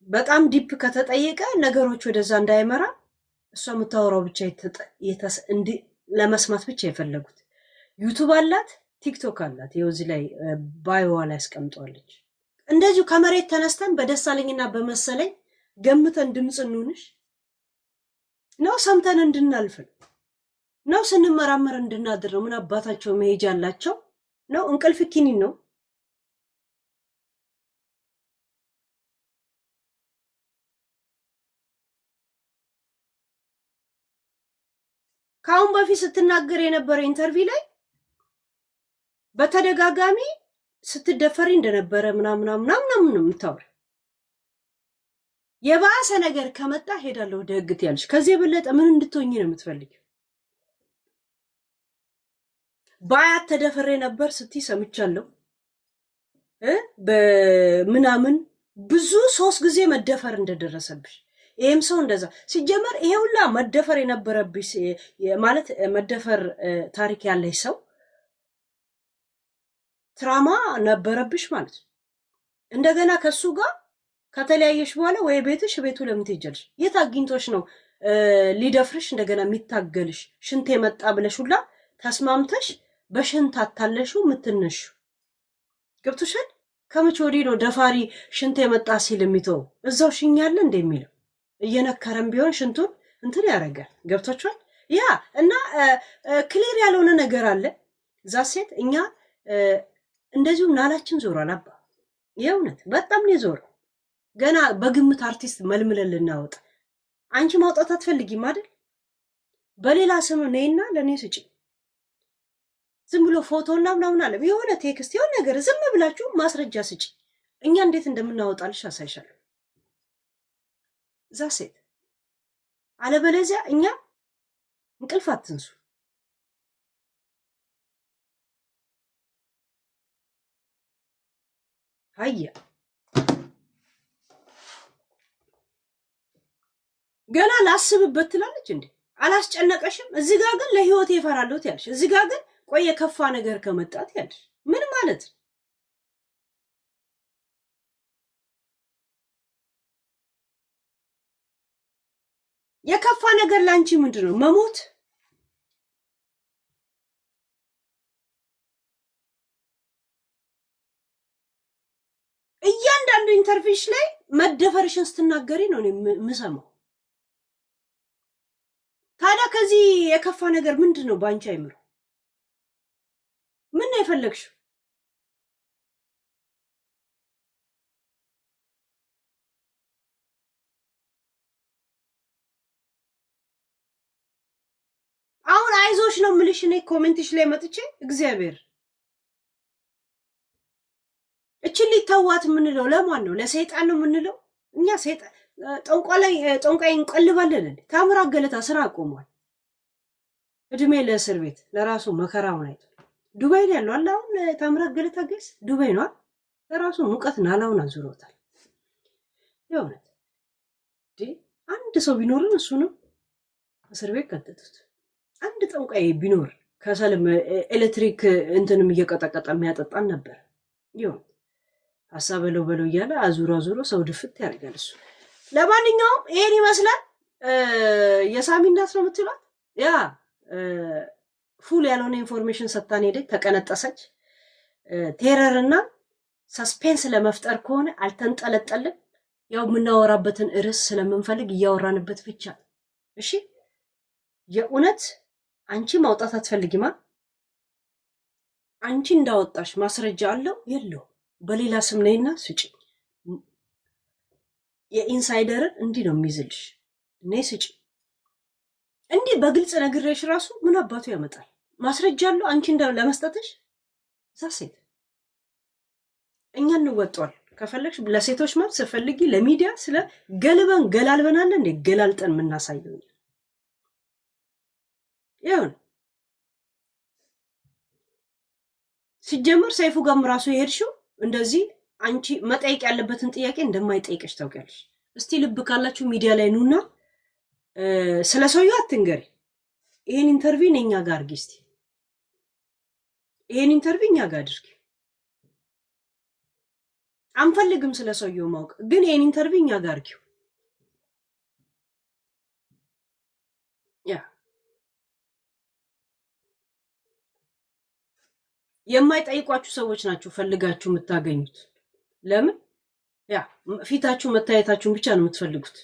በጣም ዲፕ ከተጠየቀ ነገሮች ወደዛ እንዳይመራ እሷ የምታወራው ብቻ ለመስማት ብቻ የፈለጉት። ዩቱብ አላት፣ ቲክቶክ አላት። ይኸው እዚህ ላይ ባዮዋ ላይ አስቀምጧለች። እንደዚሁ ከመሬት ተነስተን በደሳለኝና በመሰለኝ ገምተን ድምፅ እንሁንሽ ነው ሰምተን እንድናልፍ ነው ስንመራመር እንድናድር ነው። ምን አባታቸው መሄጃ አላቸው ነው? እንቅልፍ ኪኒን ነው። ካሁን በፊት ስትናገር የነበረ ኢንተርቪው ላይ በተደጋጋሚ ስትደፈሪ እንደነበረ ምናምን ነው የምታወሪ። የባሰ ነገር ከመጣ ሄዳለሁ ወደ ህግ ትያለሽ። ከዚህ የበለጠ ምን እንድትሆኚ ነው የምትፈልጊው? ባያት ተደፈሬ ነበር ስትይ ሰምቻለሁ። በምናምን ብዙ 3 ጊዜ መደፈር እንደደረሰብሽ ይሄም ሰው እንደዛ ሲጀመር ይሄ ሁላ መደፈር የነበረብሽ ማለት መደፈር ታሪክ ያለሽ ሰው ትራማ ነበረብሽ ማለት ነው። እንደገና ከሱ ጋር ከተለያየሽ በኋላ ወይ ቤቱ ለምን ትሄጃለሽ? የት አግኝቶሽ ነው ሊደፍርሽ እንደገና የሚታገልሽ? ሽንት የመጣ ብለሽ ሁላ ተስማምተሽ በሽንት አታለሹ ምትነሹ ገብቶሻል? ከመቼ ወዲህ ነው ደፋሪ ሽንት የመጣ ሲል የሚተው? እዛው ሽኛለ እንደሚለው እየነከረም ቢሆን ሽንቱን እንትን ያደርጋል። ገብቶሻል? ያ እና ክሊር ያልሆነ ነገር አለ እዛ ሴት። እኛ እንደዚሁ ናላችን ዞሯል። አባ የእውነት በጣም ነው ዞረው። ገና በግምት አርቲስት መልምለን ልናወጣ። አንቺ ማውጣት አትፈልጊም አይደል? በሌላ ስም ነይና ለኔ ስጪ። ዝም ብሎ ፎቶና ምናምን አለ የሆነ ቴክስት የሆነ ነገር ዝም ብላችሁ ማስረጃ ስጪ። እኛ እንዴት እንደምናወጣልሽ አሳይሻለሁ። እዛ ሴት አለበለዚያ እኛ እንቅልፍ አትንሱ። አያ ገና ላስብበት ትላለች እንዴ? አላስጨነቀሽም? እዚህ ጋር ግን ለህይወቴ እፈራለሁ ትያለሽ። እዚህ ጋር ግን ቆይ የከፋ ነገር ከመጣት ያለሽ ምን ማለት ነው? የከፋ ነገር ላንቺ ምንድነው? መሞት? እያንዳንዱ ኢንተርቪውሽ ላይ መደፈርሽን ስትናገሪ ነው የምሰማው። ታዲያ ከዚህ የከፋ ነገር ምንድነው ባንቺ አይምሮ? ምን ነው የፈለግሽው? አሁን አይዞሽ ነው የምልሽ እኔ ኮሜንትሽ ላይ መጥቼ እግዚአብሔር እቺን ሊተዋት የምንለው ለማን ነው? ለሰይጣን ነው የምንለው? እኛ ሰይጣን ጠንቋይ እንቀልባለን እንዴ? ታምራት ገለታ ስራ አቆሟል። እድሜ ለእስር ቤት ለራሱ መከራውን አይቶ ዱባይ ላይ ያለው አለ። አሁን ታምራት ገለታ ገስ ዱባይ ነው ለራሱ ሙቀት ናላውን አዙሮታል። የእውነት አንድ ሰው ቢኖርን እሱ ነው እስር ቤት ከተቱት። አንድ ጠንቋይ ቢኖር ከሰልም ኤሌክትሪክ እንትንም እየቀጠቀጠ የሚያጠጣን ነበር። ይሁን ሐሳብ በለው እያለ አዙሮ ሰው ድፍት ያደርጋል እሱ። ለማንኛውም ይሄን ይመስላል። የሳሚ እናት ነው የምትሏት ያ ፉል ያልሆነ ኢንፎርሜሽን ሰጣን ሄደች፣ ተቀነጠሰች። ቴረርና ሰስፔንስ ለመፍጠር ከሆነ አልተንጠለጠልም። ያው የምናወራበትን ርዕስ ስለምንፈልግ እያወራንበት ብቻ። እሺ የእውነት አንቺ ማውጣት አትፈልጊማ? አንቺ እንዳወጣሽ ማስረጃ አለው የለው? በሌላ ስም ነይና ስጪ። የኢንሳይደርን እንዲህ ነው የሚይዝልሽ። እኔ ስጪ እንዲህ በግልጽ ነግሬሽ ራሱ ምን አባቱ ያመጣል? ማስረጃ አለው አንቺ ለመስጠትሽ። ዛሴት እኛ እንወጣዋል። ከፈለግሽ ለሴቶች ማለት ስፈልጊ ለሚዲያ ስለ ገልበን ገላልበናል እንዴ ገላልጠን የምናሳየው ይሁን። ሲጀመር ሰይፉ ጋርም ራሱ የሄድሽው እንደዚህ አንቺ መጠየቅ ያለበትን ጥያቄ እንደማይጠይቅሽ ታውቂያለሽ። እስቲ ልብ ካላችሁ ሚዲያ ላይ ኑና ስለ ሰውየው አትንገሪ። ይሄን ኢንተርቪው እኛ ጋር አድርጊ። እስቲ ይሄን ኢንተርቪው እኛ ጋር አድርጊ። አንፈልግም ስለ ሰውየው ማወቅ፣ ግን ይሄን ኢንተርቪው እኛ ጋር አድርጊው። ያ የማይጠይቋችሁ ሰዎች ናችሁ ፈልጋችሁ የምታገኙት። ለምን? ያ ፊታችሁ መታየታችሁን ብቻ ነው የምትፈልጉት።